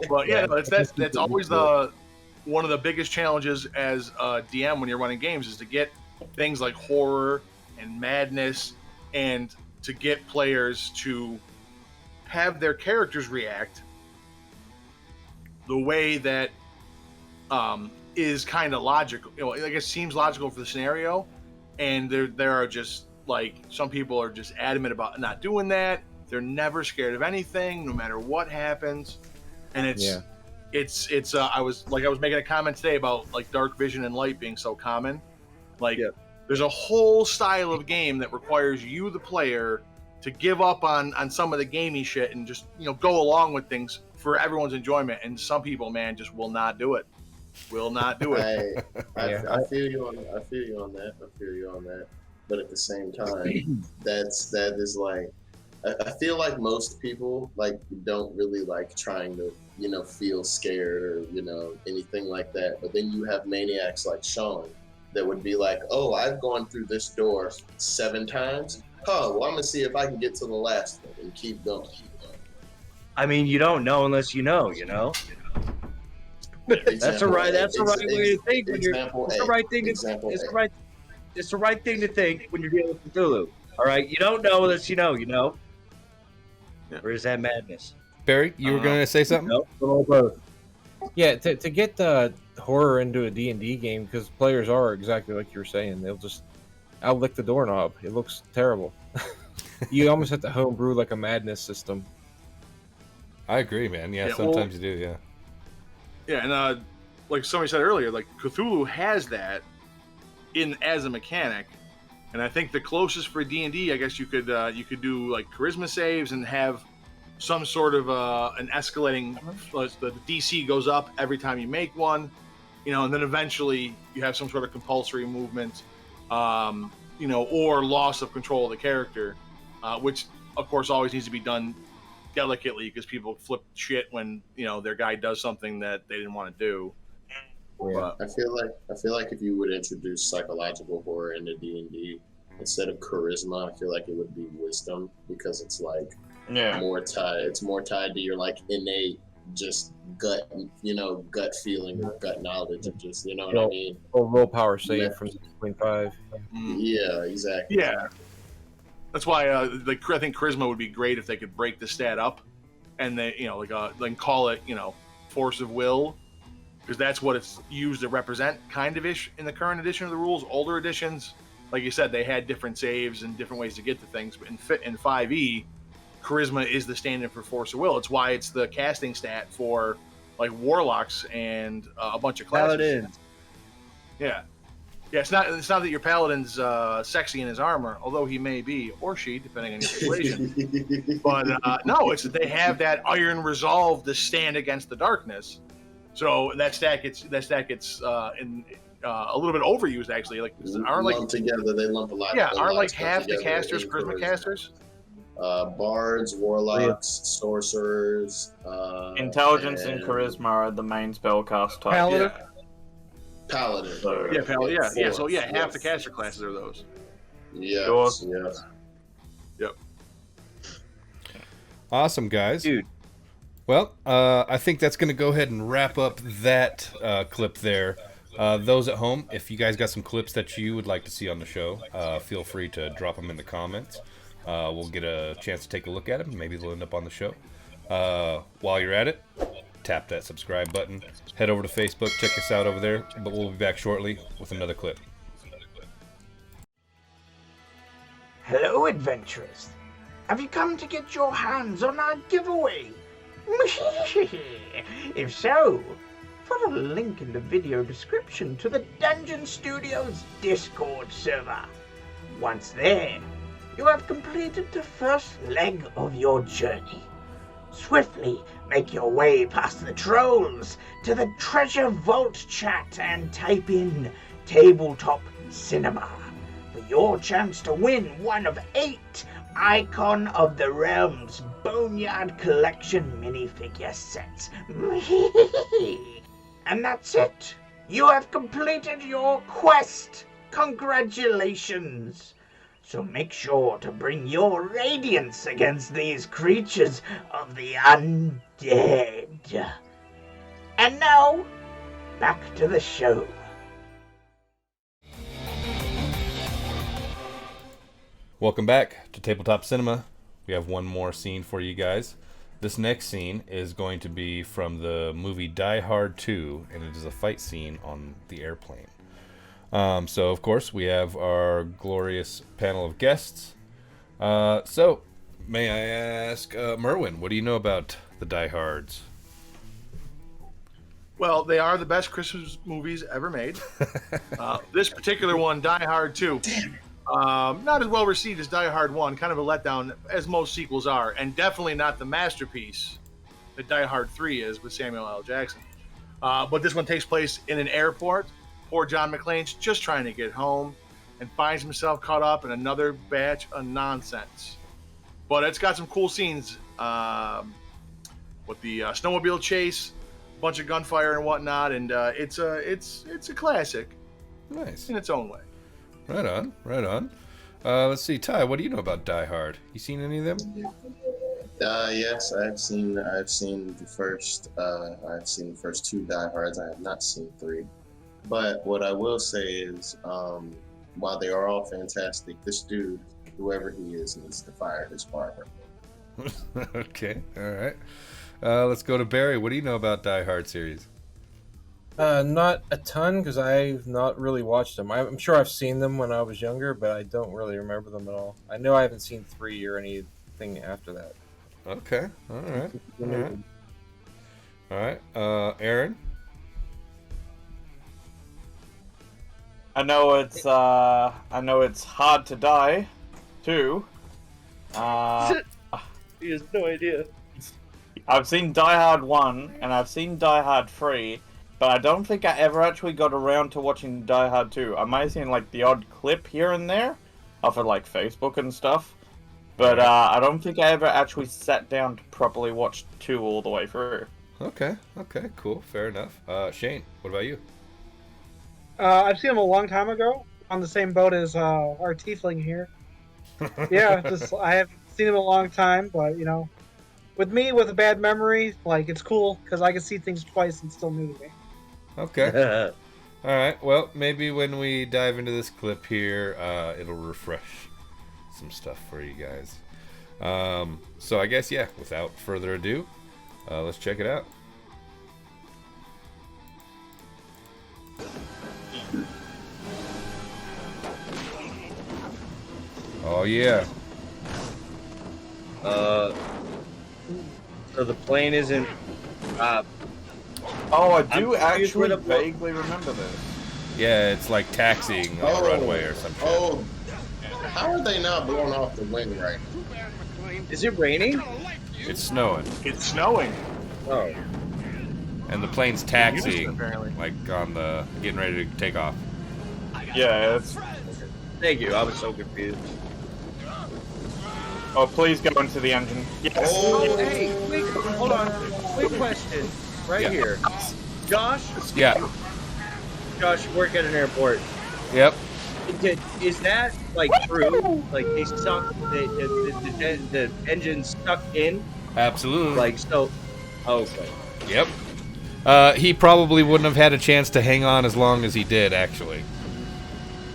Speaker 7: Well, yeah, no, that's always one of the biggest challenges as a DM when you're running games is to get things like horror and madness, and to get players to have their characters react the way that is kind of logical. You know, like it seems logical for the scenario, and there are just like some people are just adamant about not doing that. They're never scared of anything, no matter what happens, and it's I was making a comment today about like dark vision and light being so common. Like there's a whole style of game that requires you, the player, to give up on some of the gamey shit and just, you know, go along with things for everyone's enjoyment. And some people, man, just will not do it. Will not do it.
Speaker 3: I feel you on that. But at the same time, that is like, I feel like most people like don't really like trying to, you know, feel scared or, you know, anything like that. But then you have maniacs like Sean that would be like, oh, I've gone through this door 7 times. Oh, well, I'm gonna see if I can get to the last one and keep going.
Speaker 9: I mean, you don't know unless you know, you know. That's the right way to think. It's the right thing to think when you're dealing with Cthulhu. All right, you don't know unless you know, you know. Or is that madness?
Speaker 1: Barry, you were going to say something?
Speaker 9: No, both.
Speaker 5: Yeah, to get the horror into a D&D game, because players are exactly like you were saying. They'll just outlick the doorknob. It looks terrible. You almost have to homebrew like a madness system.
Speaker 1: I agree, man. Yeah, sometimes you do, yeah.
Speaker 7: Yeah, and like somebody said earlier, like Cthulhu has that as a mechanic, and I think the closest for D&D, I guess you could do like charisma saves and have some sort of an escalating. The DC goes up every time you make one, you know, and then eventually you have some sort of compulsory movement, you know, or loss of control of the character, which of course always needs to be done delicately because people flip shit when, you know, their guy does something that they didn't want to do.
Speaker 3: Yeah. I feel like if you would introduce psychological horror into D&D instead of charisma, I feel like it would be wisdom, because it's like more tied to your like innate just gut feeling or gut knowledge of just, you know what I mean?
Speaker 5: Or willpower save from 6.5.
Speaker 3: Yeah, exactly.
Speaker 7: Yeah. That's why I think charisma would be great if they could break the stat up and they, you know, like call it, you know, force of will, because that's what it's used to represent kind of ish in the current edition of the rules. Older editions, like you said, they had different saves and different ways to get to things, but in 5e, charisma is the standard for force of will. It's why it's the casting stat for like warlocks and a bunch of classes.
Speaker 9: Paladins.
Speaker 7: Yeah. Yeah, it's not that your paladin's sexy in his armor, although he may be, or she, depending on your situation. But no, it's that they have that iron resolve to stand against the darkness. So that stat gets in a little bit overused, actually. Like aren't like
Speaker 3: together, they lump a lot.
Speaker 7: Yeah, aren't like half the casters charisma casters?
Speaker 3: Bards, warlocks, sorcerers.
Speaker 2: Intelligence and charisma are the main spellcast type.
Speaker 4: Paladin.
Speaker 3: Yeah. Paladin.
Speaker 7: Yeah. So half the caster classes are those.
Speaker 3: Yeah.
Speaker 2: Sure.
Speaker 3: Yes.
Speaker 7: Yep.
Speaker 1: Awesome, guys.
Speaker 9: Dude.
Speaker 1: Well, I think that's going to go ahead and wrap up that clip there. Those at home, if you guys got some clips that you would like to see on the show, feel free to drop them in the comments. We'll get a chance to take a look at them. Maybe they'll end up on the show. While you're at it, tap that subscribe button. Head over to Facebook. Check us out over there. But we'll be back shortly with another clip.
Speaker 11: Hello, adventurers. Have you come to get your hands on our giveaway? If so, put a link in the video description to the Dungeon Studios Discord server. Once there, you have completed the first leg of your journey. Swiftly make your way past the trolls to the treasure vault chat and type in Tabletop Cinema for your chance to win one of 8 icon of the realm's Boneyard Collection minifigure sets. And that's it. You have completed your quest. Congratulations. So make sure to bring your radiance against these creatures of the undead. And now, back to the show.
Speaker 1: Welcome back to Tabletop Cinema. We have one more scene for you guys. This next scene is going to be from the movie Die Hard 2, and it is a fight scene on the airplane. So, of course, we have our glorious panel of guests. So, may I ask, Merwin, what do you know about the Die Hards?
Speaker 7: Well, they are the best Christmas movies ever made. This particular one, Die Hard 2, not as well received as Die Hard 1, kind of a letdown, as most sequels are, and definitely not the masterpiece that Die Hard 3 is with Samuel L. Jackson. But this one takes place in an airport. Poor John McClane's just trying to get home and finds himself caught up in another batch of nonsense. But it's got some cool scenes with the snowmobile chase, a bunch of gunfire and whatnot, and it's a classic.
Speaker 1: Nice.
Speaker 7: In its own way.
Speaker 1: Right on, right on. Let's see, Ty, what do you know about Die Hard? You seen any of them?
Speaker 3: Yes, I've seen the first two Die Hards. I have not seen 3. But what I will say is, while they are all fantastic, this dude, whoever he is, needs to fire his barber.
Speaker 1: Okay, all right. Let's go to Barry. What do you know about Die Hard series?
Speaker 5: Not a ton, because I've not really watched them. I'm sure I've seen them when I was younger, but I don't really remember them at all. I know I haven't seen 3 or anything after that.
Speaker 1: Okay, all right. All right. Aaron?
Speaker 2: I know it's Hard to Die, too.
Speaker 9: He has no idea.
Speaker 2: I've seen Die Hard 1 and I've seen Die Hard 3, but I don't think I ever actually got around to watching Die Hard 2. I might have seen like the odd clip here and there off of like Facebook and stuff, but I don't think I ever actually sat down to properly watch 2 all the way through.
Speaker 1: Okay, cool, fair enough. Shane, what about you?
Speaker 4: I've seen him a long time ago, on the same boat as our tiefling here. Yeah, I haven't seen him in a long time, but you know, with me with a bad memory, like it's cool because I can see things twice and still new to me.
Speaker 1: Okay. All right. Well, maybe when we dive into this clip here, it'll refresh some stuff for you guys. So I guess without further ado, let's check it out. Oh yeah.
Speaker 9: So the plane isn't.
Speaker 2: Oh, I do actually vaguely remember this.
Speaker 1: Yeah, it's like taxiing on a runway or something.
Speaker 3: Oh, how are they not blowing off the wing right now?
Speaker 9: Is it raining?
Speaker 1: It's snowing.
Speaker 7: It's snowing.
Speaker 9: Oh.
Speaker 1: And the plane's taxiing,
Speaker 7: Houston, apparently.
Speaker 1: like on the getting ready to take off.
Speaker 2: Yeah, it's...
Speaker 9: Thank you. I was so confused.
Speaker 2: Oh, please go into the engine. Yes.
Speaker 9: Oh, hey, wait, hold on. Quick question. Right here. Josh?
Speaker 1: Yeah.
Speaker 9: Josh, you work at an airport.
Speaker 1: Yep.
Speaker 9: Is that, like, true? Like, they suck, the engine stuck in?
Speaker 1: Absolutely.
Speaker 9: Like, so... Okay.
Speaker 1: Yep. He probably wouldn't have had a chance to hang on as long as he did, actually.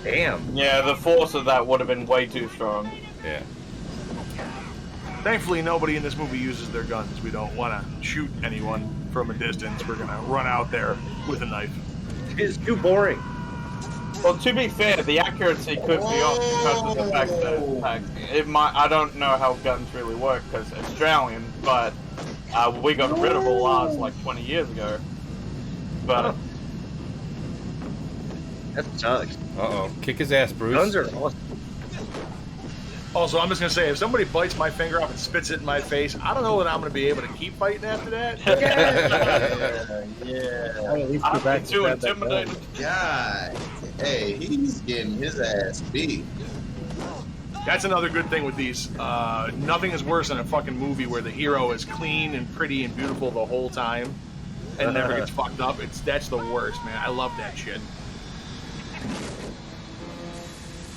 Speaker 9: Damn.
Speaker 2: Yeah, the force of that would have been way too strong.
Speaker 1: Yeah.
Speaker 7: Thankfully, nobody in this movie uses their guns. We don't want to shoot anyone from a distance. We're going to run out there with a knife.
Speaker 9: It's too boring.
Speaker 2: Well, to be fair, the accuracy could be off because of the fact that it might. I don't know how guns really work because Australian, but we got rid of all ours like 20 years ago. But
Speaker 9: that sucks.
Speaker 1: Uh-oh. Kick his ass, Bruce.
Speaker 9: Guns are awesome.
Speaker 7: Also, I'm just going to say, if somebody bites my finger off and spits it in my face, I don't know that I'm going to be able to keep fighting after that.
Speaker 3: Yeah.
Speaker 5: I'll at least go back
Speaker 2: too
Speaker 5: to that
Speaker 2: intimidated.
Speaker 3: God. Hey, he's getting his ass beat.
Speaker 7: That's another good thing with these. Nothing is worse than a fucking movie where the hero is clean and pretty and beautiful the whole time and never gets fucked up. That's the worst, man. I love that shit.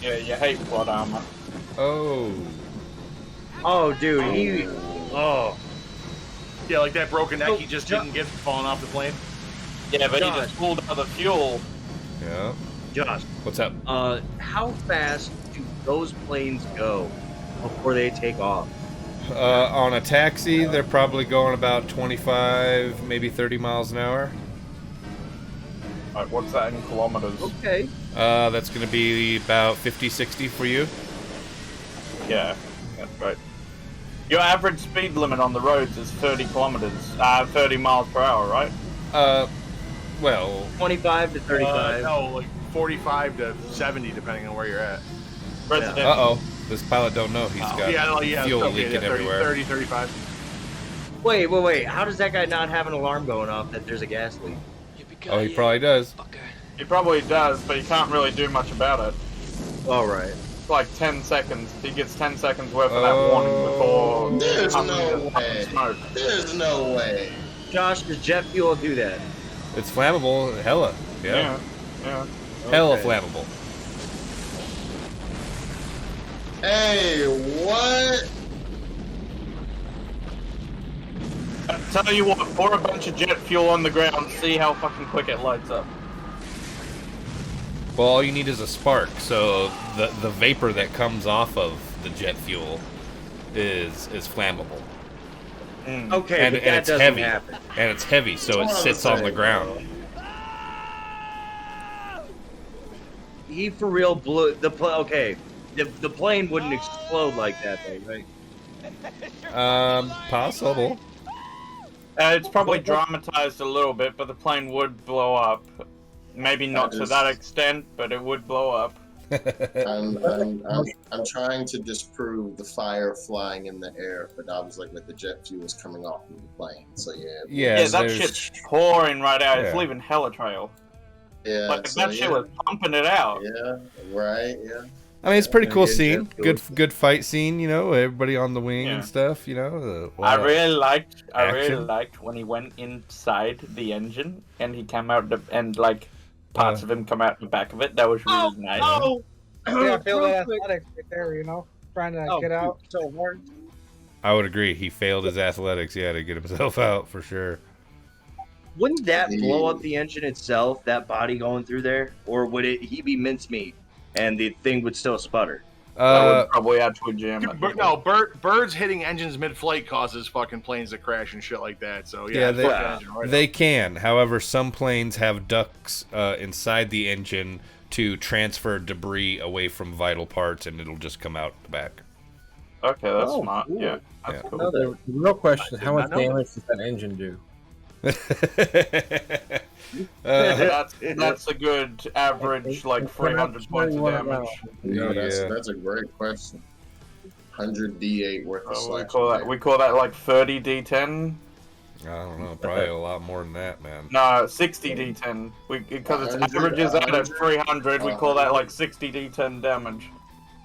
Speaker 2: Yeah, you hate plot armor.
Speaker 1: Oh.
Speaker 9: Oh, dude, he. Oh.
Speaker 7: Yeah, like that broken neck he just didn't get from falling off the plane.
Speaker 2: Yeah, but
Speaker 9: Josh.
Speaker 2: he just pulled out the fuel.
Speaker 1: Yeah.
Speaker 9: Josh,
Speaker 1: What's up?
Speaker 9: how fast do those planes go before they take off?
Speaker 1: On a taxi, they're probably going about 25, maybe 30 miles an hour.
Speaker 2: Alright, what's that in kilometers?
Speaker 9: Okay.
Speaker 1: That's going to be about 50, 60 for you.
Speaker 2: Yeah, that's right. Your average speed limit on the roads is 30 kilometers, 30 miles per hour, right?
Speaker 1: Well,
Speaker 9: 25 to 35.
Speaker 7: No, like 45 to 70, depending on where you're at.
Speaker 2: Residential.
Speaker 1: uh-oh. This pilot don't know he's got fuel
Speaker 7: okay,
Speaker 1: leaking
Speaker 7: 30,
Speaker 1: everywhere.
Speaker 7: 30, 35.
Speaker 9: Wait. How does that guy not have an alarm going off that there's a gas leak?
Speaker 1: Oh, he probably does.
Speaker 2: He probably does, but he can't really do much about it.
Speaker 9: All right.
Speaker 2: It's like 10 seconds. He gets 10 seconds worth of that warning before
Speaker 3: There's no
Speaker 2: puffing
Speaker 3: way.
Speaker 2: smoke.
Speaker 3: There's no way.
Speaker 9: Josh, does jet fuel do that?
Speaker 1: It's flammable, hella. Yeah.
Speaker 2: Yeah.
Speaker 1: Hella
Speaker 9: Okay.
Speaker 1: flammable.
Speaker 3: Hey, what?
Speaker 2: I tell you what, pour a bunch of jet fuel on the ground, see how fucking quick it lights up.
Speaker 1: Well, all you need is a spark, so the vapor that comes off of the jet fuel is flammable.
Speaker 9: Okay,
Speaker 1: And
Speaker 9: but that
Speaker 1: it's
Speaker 9: doesn't
Speaker 1: heavy.
Speaker 9: happen.
Speaker 1: And it's heavy, so it
Speaker 3: That's what I was
Speaker 1: sits on the
Speaker 3: saying,
Speaker 1: ground.
Speaker 9: He for real blew the plane. Okay, the plane wouldn't explode like that, though, right?
Speaker 1: Possible.
Speaker 2: It's probably dramatized a little bit, but the plane would blow up. Maybe not to that extent, but it would blow up.
Speaker 3: I'm trying to disprove the fire flying in the air, but obviously with the jet fuel is coming off of the plane. So yeah.
Speaker 1: Yeah,
Speaker 2: Yeah, that
Speaker 1: there's-
Speaker 2: shit's pouring right out. It's
Speaker 1: Yeah.
Speaker 2: leaving hella trail.
Speaker 3: Yeah.
Speaker 2: Like,
Speaker 3: so
Speaker 2: that shit
Speaker 3: yeah.
Speaker 2: was pumping it out.
Speaker 3: Yeah. Right. Yeah.
Speaker 1: I mean, it's a pretty cool
Speaker 9: Yeah,
Speaker 1: scene.
Speaker 9: jet fuel.
Speaker 1: Good fight scene, you know, everybody on the wing
Speaker 2: Yeah.
Speaker 1: and stuff, you know.
Speaker 2: I really liked
Speaker 1: action.
Speaker 2: when he went inside the engine and he came out and like parts of him come out the back of it. That was really nice.
Speaker 9: Oh,
Speaker 4: Yeah, I feel
Speaker 9: real
Speaker 4: that
Speaker 9: quick.
Speaker 4: athletics right there, you know? Trying to
Speaker 9: Oh,
Speaker 4: get out so hard.
Speaker 1: I would agree. He failed his athletics, yeah, to get himself out for sure.
Speaker 9: Wouldn't that blow up the engine itself? That body going through there, or would he be mincemeat and the thing would still sputter?
Speaker 2: That would probably actually jam it.
Speaker 7: But no, birds hitting engines mid-flight causes fucking planes to crash and shit like that. So yeah,
Speaker 1: Yeah,
Speaker 7: fuck the engine right
Speaker 1: they can. However, some planes have ducts inside the engine to transfer debris away from vital parts, and it'll just come out the back.
Speaker 2: Okay, that's
Speaker 5: Oh,
Speaker 2: smart.
Speaker 5: cool.
Speaker 2: Yeah, that's
Speaker 1: Yeah.
Speaker 2: cool.
Speaker 5: No, the real question is how much
Speaker 7: not know
Speaker 5: damage does that engine do?
Speaker 2: That's a good average, like 300 points of damage.
Speaker 3: No,
Speaker 1: Yeah.
Speaker 3: that's a great question. 100 D8 worth of
Speaker 2: We
Speaker 3: slash.
Speaker 2: call that like 30 D10.
Speaker 1: I don't know, probably a lot more than that, man.
Speaker 2: No, 60 D10. Because it's averages out at 300. We call that like 60 D10 damage.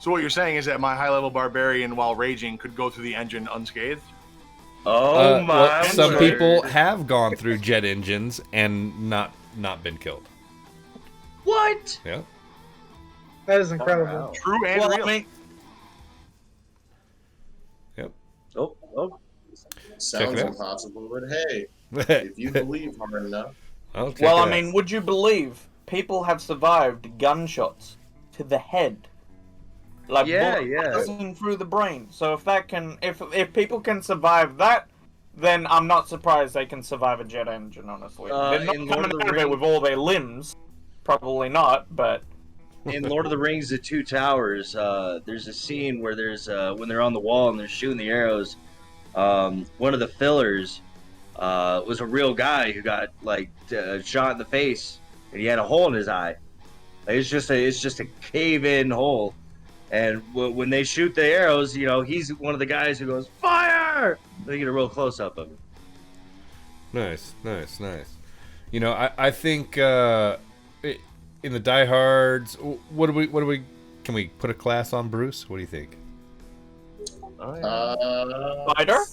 Speaker 7: So what you're saying is that my high-level barbarian, while raging, could go through the engine unscathed?
Speaker 9: Oh my!
Speaker 1: Well, some
Speaker 9: word.
Speaker 1: people have gone through jet engines and not been killed.
Speaker 9: What?
Speaker 1: Yeah.
Speaker 4: That is incredible.
Speaker 7: True and
Speaker 2: Well,
Speaker 7: real.
Speaker 2: I mean,
Speaker 9: Oh.
Speaker 3: Sounds
Speaker 1: it out.
Speaker 3: impossible, but hey, if you believe hard enough.
Speaker 1: I'll check
Speaker 2: well,
Speaker 1: it
Speaker 2: I
Speaker 1: out.
Speaker 2: mean, would you believe people have survived gunshots to the head? Like
Speaker 9: Yeah,
Speaker 2: bullets
Speaker 9: yeah.
Speaker 2: buzzing through the brain. So if people can survive that, then I'm not surprised they can survive a jet engine. Honestly, they're not
Speaker 9: in Lord
Speaker 2: coming
Speaker 9: of the
Speaker 2: out of it
Speaker 9: Rings-
Speaker 2: with all their limbs. Probably not, but
Speaker 9: In Lord of the Rings: The Two Towers, there's a scene where there's when they're on the wall and they're shooting the arrows. One of the fillers was a real guy who got shot in the face, and he had a hole in his eye. Like, it's just a cave-in hole. And when they shoot the arrows, you know, he's one of the guys who goes fire. They get a real close-up of him.
Speaker 1: Nice. You know, I think in the diehards, what do we Can we put a class on Bruce? What do you think?
Speaker 2: Fighter?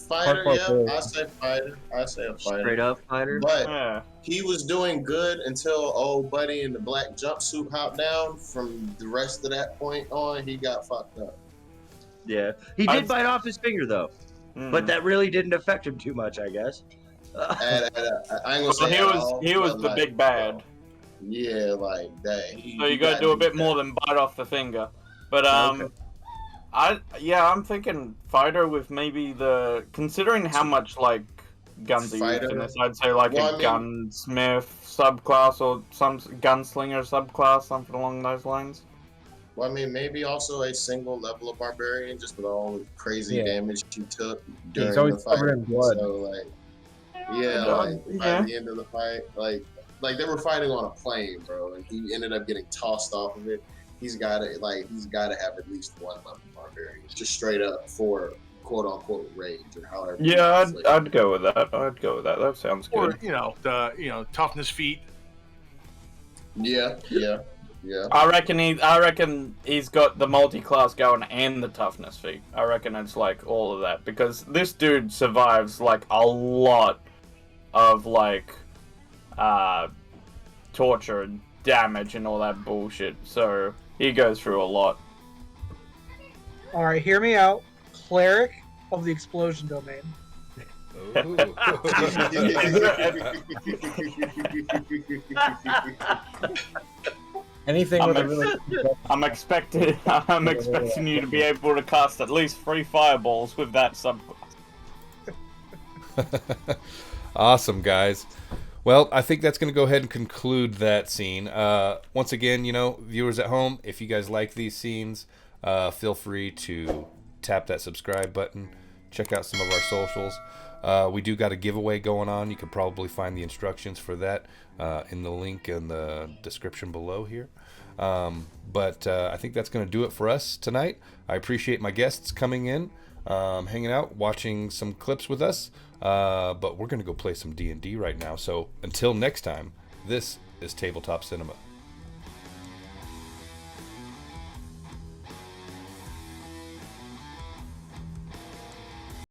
Speaker 3: Fighter,
Speaker 5: Parkour
Speaker 3: yeah.
Speaker 5: player.
Speaker 3: I say fighter. I say a fighter.
Speaker 9: Straight up fighter.
Speaker 3: But
Speaker 2: Yeah.
Speaker 3: he was doing good until old buddy in the black jumpsuit hopped down. From the rest of that point on, he got fucked up.
Speaker 9: Yeah, he did bite off his finger though, but that really didn't affect him too much, I guess.
Speaker 3: I ain't gonna
Speaker 2: Well,
Speaker 3: say
Speaker 2: he was the big bad.
Speaker 3: Yeah, like that.
Speaker 2: So you gotta do a bit more than bite off the finger. But
Speaker 9: Okay.
Speaker 2: I'm thinking fighter with maybe considering how much like guns are used
Speaker 3: Fighter?
Speaker 2: in this, I'd say like
Speaker 3: Well,
Speaker 2: a gunsmith subclass or some gunslinger subclass, something along those lines.
Speaker 3: Well, I mean, maybe also a single level of barbarian, just with all the crazy
Speaker 5: Yeah.
Speaker 3: damage he took
Speaker 5: He's
Speaker 3: during the
Speaker 5: always
Speaker 3: fight.
Speaker 5: covered in blood.
Speaker 3: So, like, yeah, like by the end of the fight, like they were fighting on a plane, bro, and he ended up getting tossed off of it. He's got to have at least one level barbarian, just straight up for quote unquote rage or however.
Speaker 2: Yeah, I'd go with that. I'd go with that. That sounds
Speaker 7: Or
Speaker 2: good.
Speaker 7: the toughness feat.
Speaker 3: Yeah.
Speaker 2: I reckon he's got the multi-class going and the toughness feat. I reckon it's like all of that because this dude survives like a lot of like torture and damage and all that bullshit. So he goes through a lot.
Speaker 4: All right, hear me out. Cleric of the explosion domain.
Speaker 5: Anything with a really
Speaker 2: I'm expecting you to be able to cast at least 3 fireballs with that subclass.
Speaker 1: Awesome, guys. Well, I think that's going to go ahead and conclude that scene. Once again, viewers at home, if you guys like these scenes, feel free to tap that subscribe button. Check out some of our socials. We do got a giveaway going on. You can probably find the instructions for that in the link in the description below here. But I think that's going to do it for us tonight. I appreciate my guests coming in, hanging out, watching some clips with us. But we're going to go play some D&D right now. So until next time, this is Tabletop Cinema.